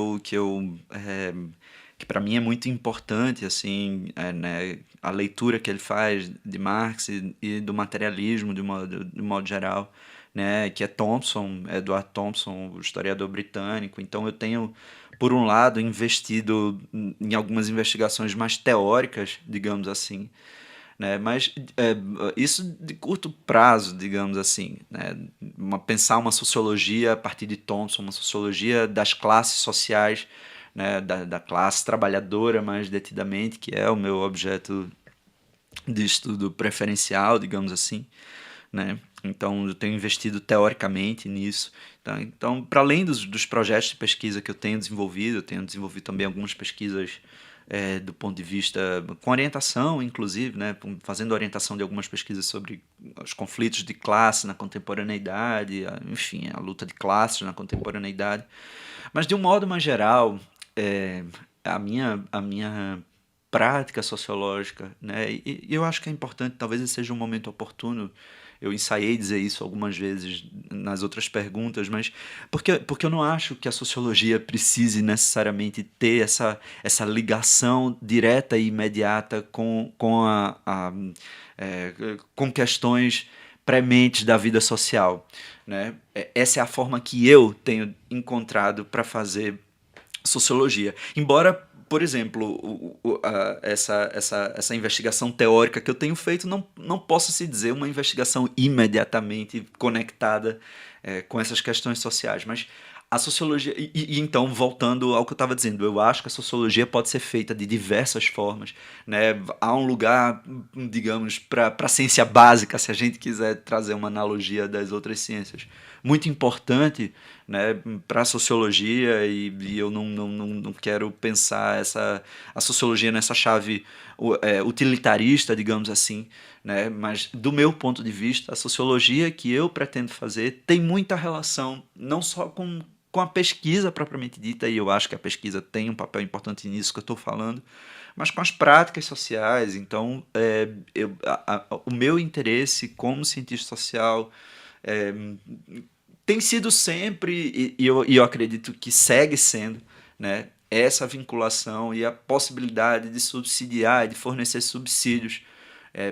para mim é muito importante, assim, né? A leitura que ele faz de Marx e do materialismo de modo geral, né, que é Edward Thompson, o historiador britânico. Então eu tenho, por um lado, investido em algumas investigações mais teóricas, digamos assim, né? Mas isso de curto prazo, digamos assim, né? Pensar uma sociologia a partir de Thompson, uma sociologia das classes sociais, né? Da classe trabalhadora mais detidamente, que é o meu objeto de estudo preferencial, digamos assim, né? Então, eu tenho investido teoricamente nisso. Então, para além dos projetos de pesquisa que eu tenho desenvolvido, eu tenho desenvolvido também algumas pesquisas do ponto de vista, com orientação, inclusive, né? Fazendo orientação de algumas pesquisas sobre os conflitos de classe na contemporaneidade, enfim, a luta de classes na contemporaneidade. Mas, de um modo mais geral, a minha prática sociológica, né? E eu acho que é importante, talvez esse seja um momento oportuno. Eu ensaiei dizer isso algumas vezes nas outras perguntas, mas porque eu não acho que a sociologia precise necessariamente ter essa ligação direta e imediata com questões prementes da vida social, né? Essa é a forma que eu tenho encontrado para fazer sociologia. Embora, por exemplo, essa investigação teórica que eu tenho feito não possa se dizer uma investigação imediatamente conectada com essas questões sociais, mas a sociologia. Então, voltando ao que eu estava dizendo, eu acho que a sociologia pode ser feita de diversas formas, né? Há um lugar, digamos, para a ciência básica, se a gente quiser trazer uma analogia das outras ciências, muito importante, né, para a sociologia, e eu não quero pensar a sociologia nessa chave utilitarista, digamos assim, né, mas do meu ponto de vista, a sociologia que eu pretendo fazer tem muita relação não só com a pesquisa propriamente dita, e eu acho que a pesquisa tem um papel importante nisso que eu estou falando, mas com as práticas sociais. Então, o meu interesse como cientista social é, tem sido sempre, e eu acredito que segue sendo, né, essa vinculação e a possibilidade de subsidiar, de fornecer subsídios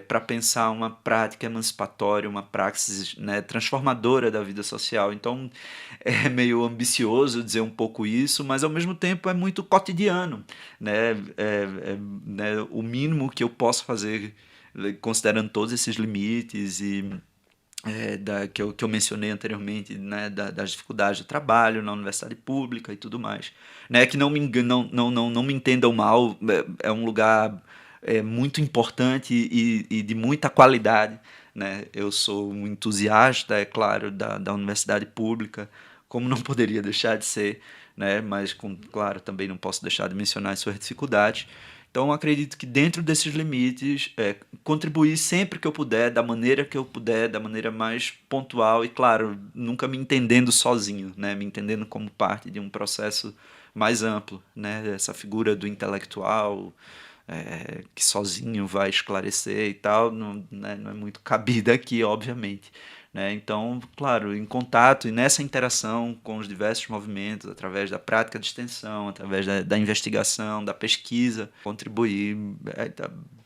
para pensar uma prática emancipatória, uma praxis, né, transformadora da vida social. Então, é meio ambicioso dizer um pouco isso, mas ao mesmo tempo é muito cotidiano, né? Né, o mínimo que eu posso fazer, considerando todos esses limites que eu mencionei anteriormente, né, das dificuldades de trabalho na universidade pública e tudo mais, né, que não me entendam mal, é um lugar muito importante e de muita qualidade, né. Eu sou um entusiasta, é claro, da universidade pública, como não poderia deixar de ser, né, mas claro, também não posso deixar de mencionar as suas dificuldades. Então, eu acredito que dentro desses limites, contribuir sempre que eu puder, da maneira que eu puder, da maneira mais pontual e, claro, nunca me entendendo sozinho, né? Me entendendo como parte de um processo mais amplo, né? Essa figura do intelectual que sozinho vai esclarecer e tal, não, né, não é muito cabida aqui, obviamente. Né? Então, claro, em contato e nessa interação com os diversos movimentos, através da prática de extensão, através da investigação, da pesquisa, contribuir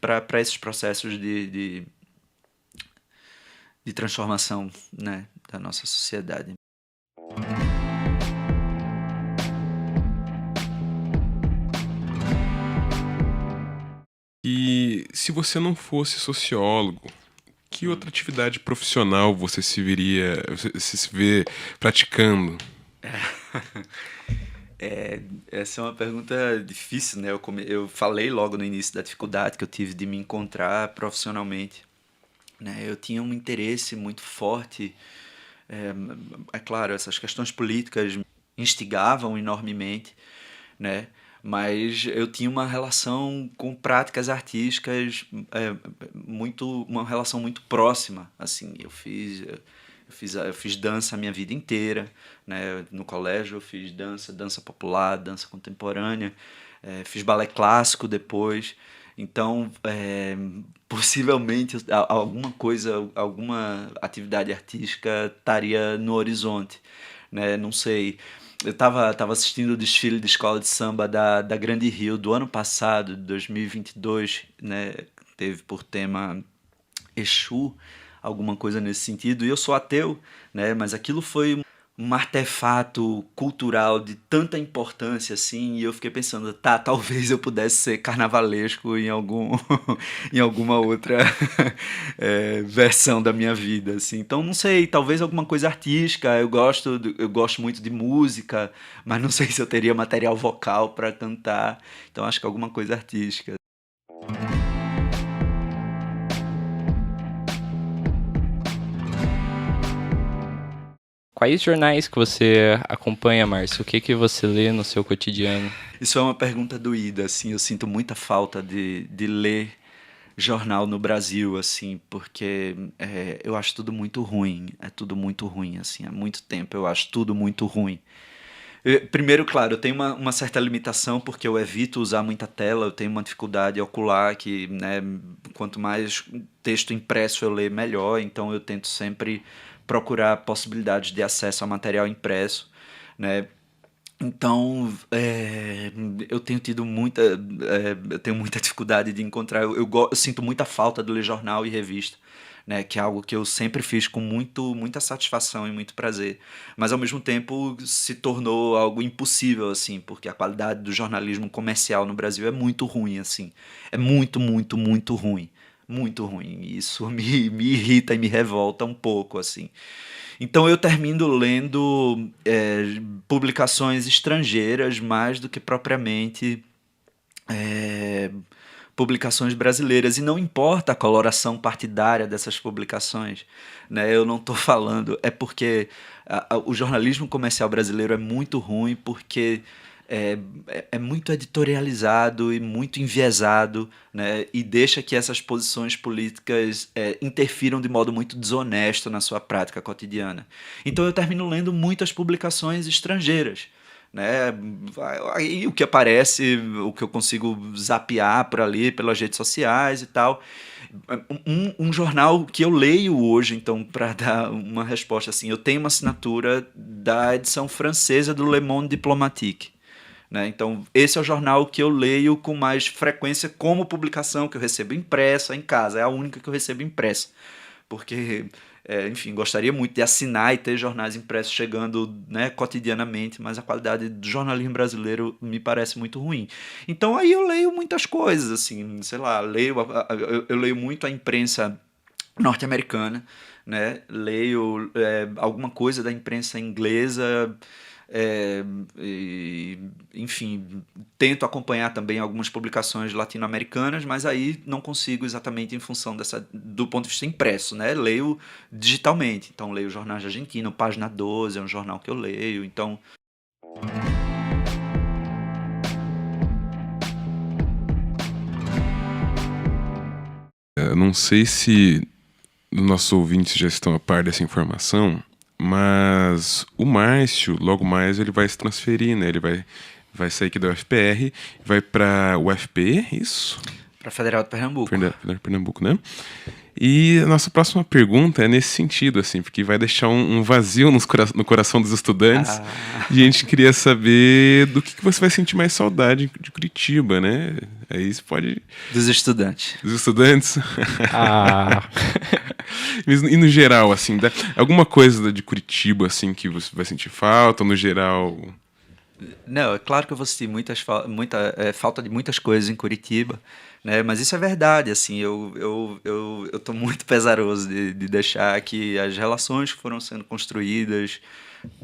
para esses processos de transformação, né, da nossa sociedade. E se você não fosse sociólogo, que outra atividade profissional você se vê praticando? Essa é uma pergunta difícil, né? Eu falei logo no início da dificuldade que eu tive de me encontrar profissionalmente, né? Eu tinha um interesse muito forte, é, é claro, essas questões políticas me instigavam enormemente, né? Mas eu tinha uma relação com práticas artísticas uma relação muito próxima, assim. Eu fiz dança a minha vida inteira, né? No colégio eu fiz dança popular, dança contemporânea, fiz balé clássico depois. Então, possivelmente alguma coisa, alguma atividade artística estaria no horizonte, né? Não sei. Eu tava assistindo o desfile de escola de samba da Grande Rio do ano passado, de 2022, né? Teve por tema Exu, alguma coisa nesse sentido. E eu sou ateu, né? Mas aquilo foi um artefato cultural de tanta importância assim, e eu fiquei pensando, tá, talvez eu pudesse ser carnavalesco em algum em alguma outra versão da minha vida, assim. Então não sei, talvez alguma coisa artística. Eu gosto muito de música, mas não sei se eu teria material vocal para cantar. Então acho que alguma coisa artística. Quais jornais que você acompanha, Márcio? O que que você lê no seu cotidiano? Isso é uma pergunta doída, assim. Eu sinto muita falta de ler jornal no Brasil, assim, porque eu acho tudo muito ruim. É tudo muito ruim, assim. Há muito tempo eu acho tudo muito ruim. Primeiro, claro, eu tenho uma certa limitação porque eu evito usar muita tela, eu tenho uma dificuldade ocular que, né, quanto mais texto impresso eu ler, melhor. Então eu tento sempre procurar possibilidades de acesso a material impresso, né? Então, eu tenho tido eu tenho muita dificuldade de encontrar. Eu sinto muita falta de ler jornal e revista, né? Que é algo que eu sempre fiz com muita satisfação e muito prazer. Mas ao mesmo tempo se tornou algo impossível, assim, porque a qualidade do jornalismo comercial no Brasil é muito ruim, assim. É muito ruim. Muito ruim. E isso me irrita e me revolta um pouco, assim. Então eu termino lendo publicações estrangeiras mais do que propriamente é, publicações brasileiras. E não importa a coloração partidária dessas publicações, né? Eu não estou falando. É porque o jornalismo comercial brasileiro é muito ruim porque é muito editorializado e muito enviesado, né? E deixa que essas posições políticas interfiram de modo muito desonesto na sua prática cotidiana. Então eu termino lendo muitas publicações estrangeiras, né? Aí o que aparece, o que eu consigo zapear por ali, pelas redes sociais e tal. Um jornal que eu leio hoje, então, para dar uma resposta assim, eu tenho uma assinatura da edição francesa do Le Monde Diplomatique, né? Então, esse é o jornal que eu leio com mais frequência como publicação, que eu recebo impressa em casa. É a única que eu recebo impressa. Porque, enfim, gostaria muito de assinar e ter jornais impressos chegando, né, cotidianamente, mas a qualidade do jornalismo brasileiro me parece muito ruim. Então, aí eu leio muitas coisas, assim, sei lá, eu leio muito a imprensa norte-americana, né? Leio alguma coisa da imprensa inglesa, é, enfim, tento acompanhar também algumas publicações latino-americanas, mas aí não consigo exatamente em função do ponto de vista impresso, né? Leio digitalmente, então leio jornais da Argentina, o Página 12 é um jornal que eu leio, então. Eu não sei se os nossos ouvintes já estão a par dessa informação, mas o Márcio, logo mais, ele vai se transferir, né? Ele vai sair aqui da UFPR, vai para UFP, isso? Para Federal de Pernambuco. Federal de Pernambuco, né? E a nossa próxima pergunta é nesse sentido, assim, porque vai deixar um vazio no coração dos estudantes. E a gente queria saber do que você vai sentir mais saudade de Curitiba, né? Aí você pode... Dos estudantes. Dos estudantes? Ah, E no geral, assim, alguma coisa de Curitiba, assim, que você vai sentir falta, no geral... Não, é claro que eu vou sentir falta de muitas coisas em Curitiba, né? Mas isso é verdade, assim, eu tô muito pesaroso de deixar que as relações que foram sendo construídas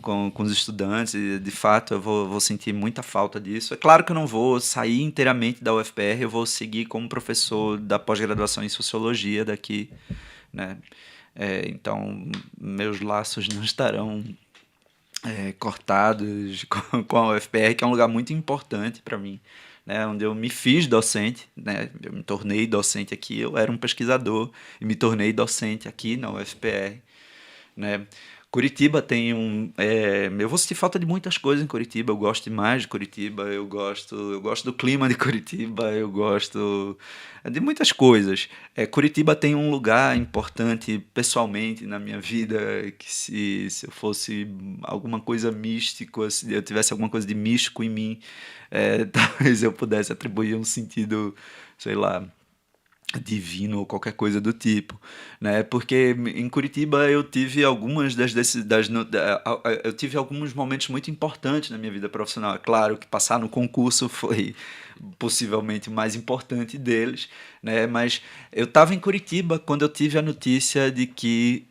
com os estudantes, e de fato eu vou sentir muita falta disso. É claro que eu não vou sair inteiramente da UFPR, eu vou seguir como professor da pós-graduação em Sociologia daqui, né? Então, meus laços não estarão cortados com a UFPR, que é um lugar muito importante para mim, né, onde eu me fiz docente, né, eu me tornei docente aqui, eu era um pesquisador e me tornei docente aqui na UFPR, né. Curitiba tem eu vou sentir falta de muitas coisas em Curitiba, eu gosto demais de Curitiba, eu gosto do clima de Curitiba, eu gosto de muitas coisas. Curitiba tem um lugar importante pessoalmente na minha vida, que se eu fosse alguma coisa místico, se eu tivesse alguma coisa de místico em mim, talvez eu pudesse atribuir um sentido, sei lá, divino ou qualquer coisa do tipo, né? Porque em Curitiba eu tive algumas eu tive alguns momentos muito importantes na minha vida profissional. É claro que passar no concurso foi possivelmente o mais importante deles, né? Mas eu estava em Curitiba quando eu tive a notícia de que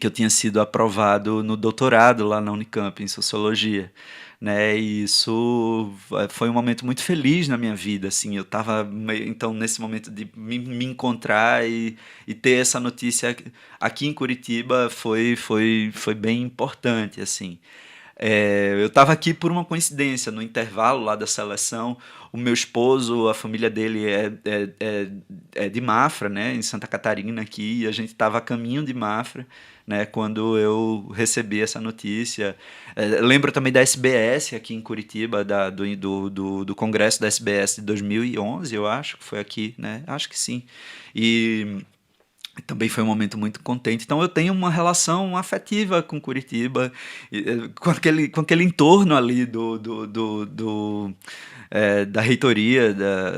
eu tinha sido aprovado no doutorado lá na Unicamp, em Sociologia, né? E isso foi um momento muito feliz na minha vida, assim. Eu estava, então, nesse momento de me encontrar e ter essa notícia aqui em Curitiba foi bem importante, assim. Eu estava aqui por uma coincidência, no intervalo lá da seleção. O meu esposo, a família dele é de Mafra, né, em Santa Catarina aqui, e a gente estava a caminho de Mafra, né, quando eu recebi essa notícia. Lembro também da SBS aqui em Curitiba, do congresso da SBS de 2011, eu acho que foi aqui, né? Acho que sim. E também foi um momento muito contente. Então eu tenho uma relação afetiva com Curitiba, com aquele entorno ali da reitoria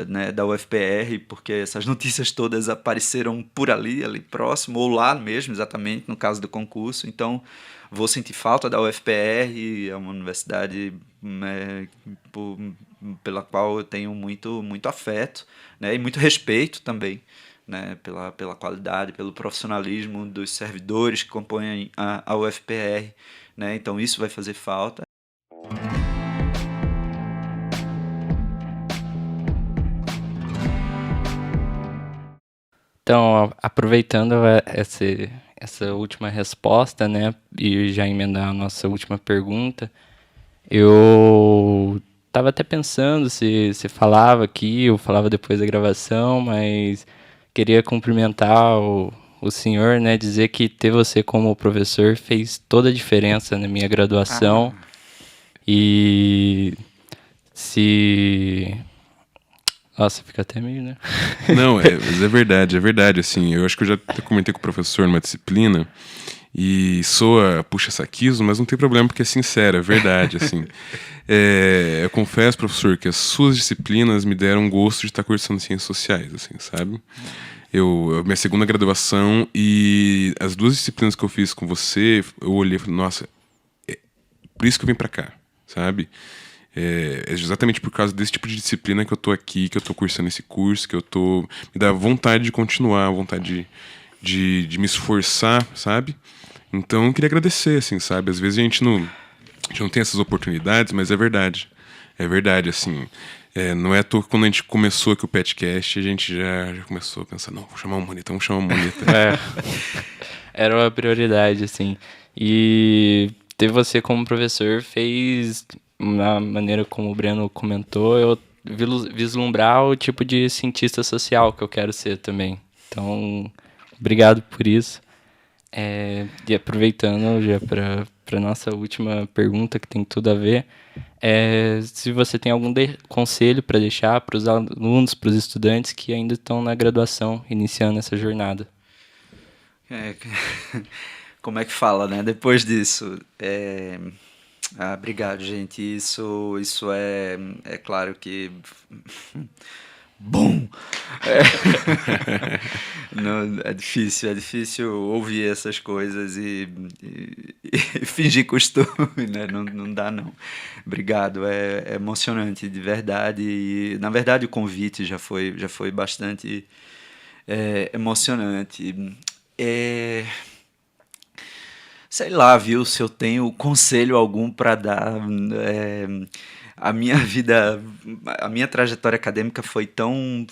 né, da UFPR, porque essas notícias todas apareceram por ali próximo, ou lá mesmo, exatamente, no caso do concurso. Então vou sentir falta da UFPR, é uma universidade, né, pela qual eu tenho muito, muito afeto, né, e muito respeito também, né, pela qualidade, pelo profissionalismo dos servidores que compõem a UFPR, né, então isso vai fazer falta. Então, aproveitando essa última resposta, né, e já emendar a nossa última pergunta, eu estava até pensando se falava aqui ou falava depois da gravação, mas queria cumprimentar o senhor, né, dizer que ter você como professor fez toda a diferença na minha graduação. E se... Nossa, fica até meio, né? Não, mas é verdade, assim, eu acho que eu já até comentei com o professor numa disciplina, e soa puxa-saquismo, mas não tem problema porque é sincero, é verdade, assim. Eu confesso, professor, que as suas disciplinas me deram gosto de estar cursando ciências sociais, assim, sabe? Minha segunda graduação, e as duas disciplinas que eu fiz com você, eu olhei e falei, nossa, por isso que eu vim pra cá, sabe? É exatamente por causa desse tipo de disciplina que eu tô aqui, que eu tô cursando esse curso, me dá vontade de continuar, vontade de me esforçar, sabe? Então eu queria agradecer, assim, sabe? Às vezes a gente não tem essas oportunidades, mas é verdade. É verdade, assim. Não é à toa que quando a gente começou aqui o Petcast, a gente já começou a pensar, não, vamos chamar uma moneta. Era uma prioridade, assim. E ter você como professor fez, na maneira como o Breno comentou, eu vislumbrar o tipo de cientista social que eu quero ser também. Então, obrigado por isso. E aproveitando já para nossa última pergunta, que tem tudo a ver, se você tem algum conselho para deixar para os alunos, para os estudantes que ainda estão na graduação, iniciando essa jornada. Como é que fala, né? Depois disso, obrigado, gente. Isso é claro que bom. Não, é difícil ouvir essas coisas e fingir costume, né? Não dá, não. Obrigado, é emocionante, de verdade. E, na verdade, o convite já foi bastante emocionante. Sei lá, viu, se eu tenho conselho algum para dar. A minha trajetória acadêmica foi tão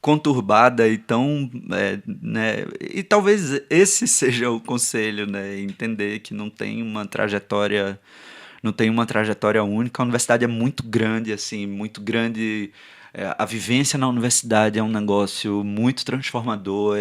conturbada e tão, né, e talvez esse seja o conselho, né, entender que não tem uma trajetória única. A universidade é muito grande, assim, muito grande. A vivência na universidade é um negócio muito transformador.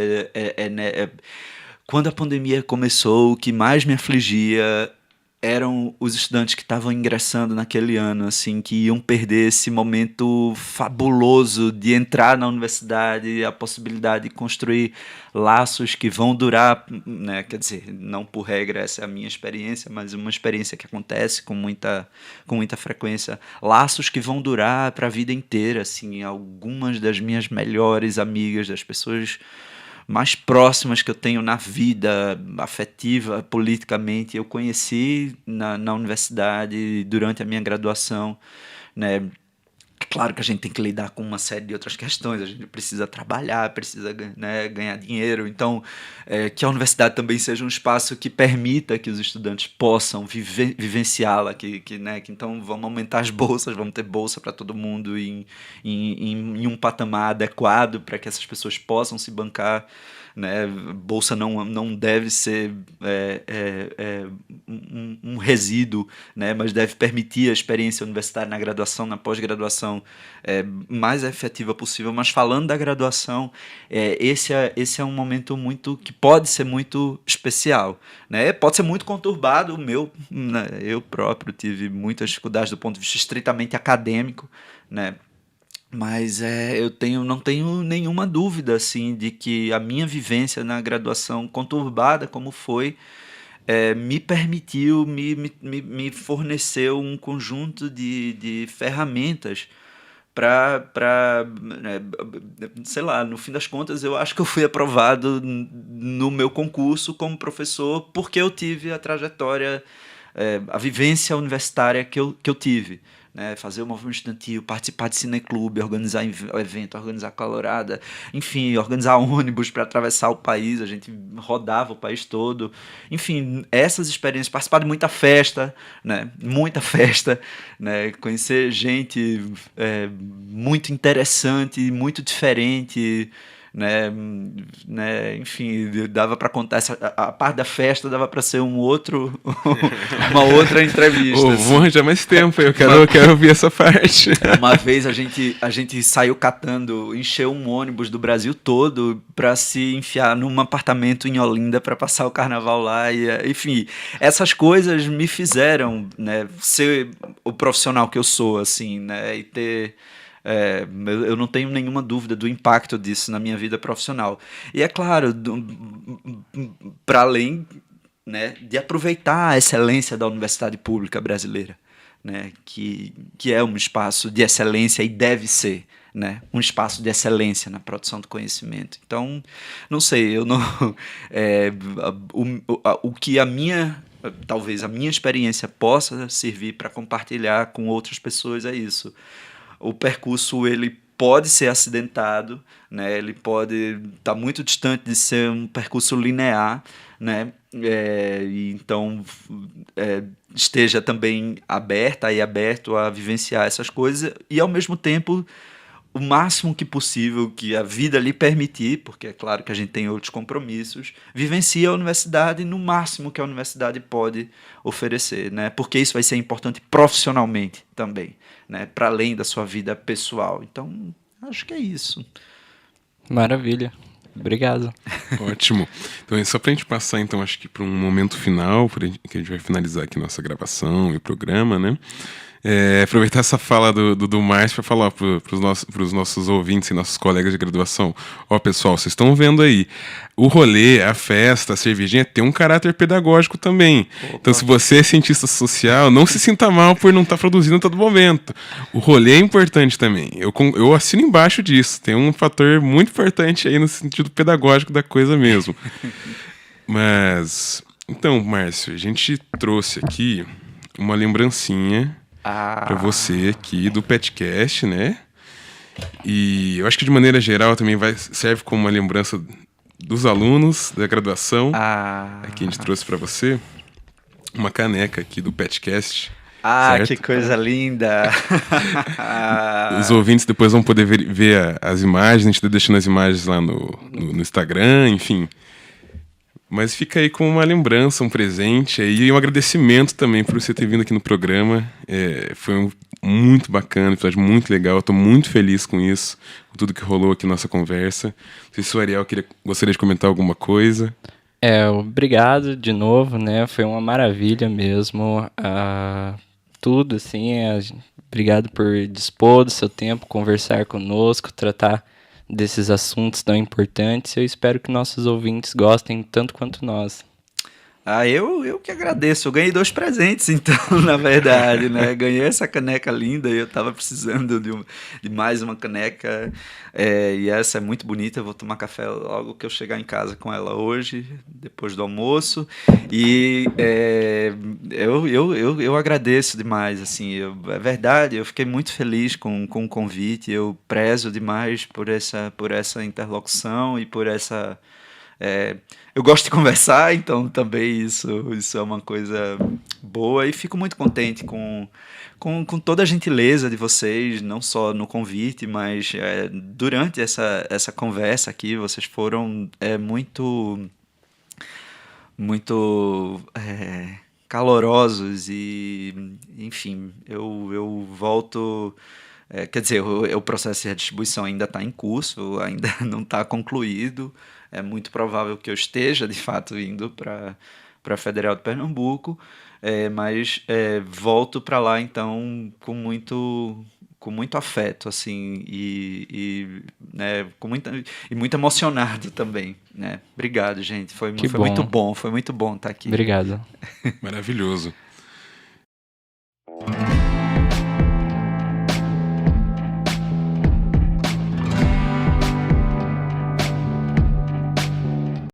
Quando a pandemia começou, o que mais me afligia eram os estudantes que estavam ingressando naquele ano, assim, que iam perder esse momento fabuloso de entrar na universidade, a possibilidade de construir laços que vão durar, né? Quer dizer, não por regra, essa é a minha experiência, mas uma experiência que acontece com muita frequência. Laços que vão durar para a vida inteira, assim, algumas das minhas melhores amigas, das pessoas mais próximas que eu tenho na vida afetiva, politicamente, eu conheci na universidade, durante a minha graduação, né? Claro que a gente tem que lidar com uma série de outras questões, a gente precisa trabalhar, precisa, né, ganhar dinheiro, então que a universidade também seja um espaço que permita que os estudantes possam vivenciá-la, né, que então vamos aumentar as bolsas, vamos ter bolsa para todo mundo em um patamar adequado para que essas pessoas possam se bancar, né? Bolsa não deve ser um resíduo, né? Mas deve permitir a experiência universitária na graduação, na pós-graduação mais efetiva possível. Mas falando da graduação, esse é um momento que pode ser muito especial, né? Pode ser muito conturbado. Né? Eu próprio tive muitas dificuldades do ponto de vista estritamente acadêmico, né? Mas eu não tenho nenhuma dúvida assim, de que a minha vivência na graduação, conturbada como foi, me permitiu, me forneceu um conjunto de ferramentas para, né, sei lá, no fim das contas, eu acho que eu fui aprovado no meu concurso como professor porque eu tive a trajetória, a vivência universitária que eu tive. Né, fazer o movimento estudantil, participar de cineclube, organizar evento, organizar calorada, enfim, organizar ônibus para atravessar o país, a gente rodava o país todo, enfim, essas experiências, participar de muita festa, né, conhecer gente muito interessante, muito diferente, né, enfim, dava para contar a parte da festa, dava para ser uma outra entrevista. Vamos arranjar mais tempo, eu quero ouvir essa parte. Uma vez a gente saiu catando, encheu um ônibus do Brasil todo para se enfiar num apartamento em Olinda para passar o carnaval lá, e enfim, essas coisas me fizeram, né, ser o profissional que eu sou, assim, né, e ter eu não tenho nenhuma dúvida do impacto disso na minha vida profissional. E é claro, para além, né, de aproveitar a excelência da universidade pública brasileira, né, que é um espaço de excelência e deve ser, né, um espaço de excelência na produção do conhecimento. Então, não sei, eu não o que talvez a minha experiência possa servir para compartilhar com outras pessoas é isso. O percurso ele pode ser acidentado, né? Ele pode estar muito distante de ser um percurso linear, né? E então esteja também aberto a vivenciar essas coisas e, ao mesmo tempo, o máximo que possível que a vida lhe permitir, porque é claro que a gente tem outros compromissos, vivencie a universidade no máximo que a universidade pode oferecer, né? Porque isso vai ser importante profissionalmente também, né? Para além da sua vida pessoal. Então, acho que é isso. Maravilha. Obrigado. Ótimo. Então, só para a gente passar, então, acho que para um momento final, que a gente vai finalizar aqui nossa gravação e o programa, né? Aproveitar essa fala do Márcio para falar para os nossos ouvintes e nossos colegas de graduação. Pessoal, vocês estão vendo aí, o rolê, a festa, a cervejinha tem um caráter pedagógico também. Opa. Então, se você é cientista social, não se sinta mal por não estar produzindo a todo momento. O rolê é importante também. Eu assino embaixo disso. Tem um fator muito importante aí no sentido pedagógico da coisa mesmo. Mas, então, Márcio, a gente trouxe aqui uma lembrancinha para você aqui do PetCast, né? E eu acho que de maneira geral também serve como uma lembrança dos alunos da graduação. Aqui a gente trouxe para você uma caneca aqui do PetCast. Que coisa linda! Os ouvintes depois vão poder ver as imagens, a gente está deixando as imagens lá no Instagram, enfim. Mas fica aí como uma lembrança, um presente e um agradecimento também por você ter vindo aqui no programa. Foi muito bacana, um episódio muito legal. Eu estou muito feliz com isso, com tudo que rolou aqui na nossa conversa. Não sei se o Ariel gostaria de comentar alguma coisa. Obrigado de novo, né? Foi uma maravilha mesmo. Tudo, assim. Obrigado por dispor do seu tempo, conversar conosco, tratar desses assuntos tão importantes. Eu espero que nossos ouvintes gostem tanto quanto nós. Eu que agradeço. Eu ganhei 2 presentes, então, na verdade, né? Ganhei essa caneca linda e eu tava precisando de mais uma caneca. E essa é muito bonita. Eu vou tomar café logo que eu chegar em casa com ela hoje, depois do almoço. Eu agradeço demais, assim. É verdade, eu fiquei muito feliz com o convite. Eu prezo demais por essa interlocução e por essa. Eu gosto de conversar, então também isso é uma coisa boa e fico muito contente com toda a gentileza de vocês, não só no convite, mas durante essa conversa aqui, vocês foram muito calorosos e, enfim, eu volto. Quer dizer, o processo de redistribuição ainda está em curso, ainda não está concluído. É muito provável que eu esteja, de fato, indo para a Federal de Pernambuco, mas volto para lá, então, com muito afeto, assim, né, e muito emocionado também, né? Obrigado, gente. Que Foi muito bom. bom, foi muito bom estar aqui. Obrigado. Maravilhoso.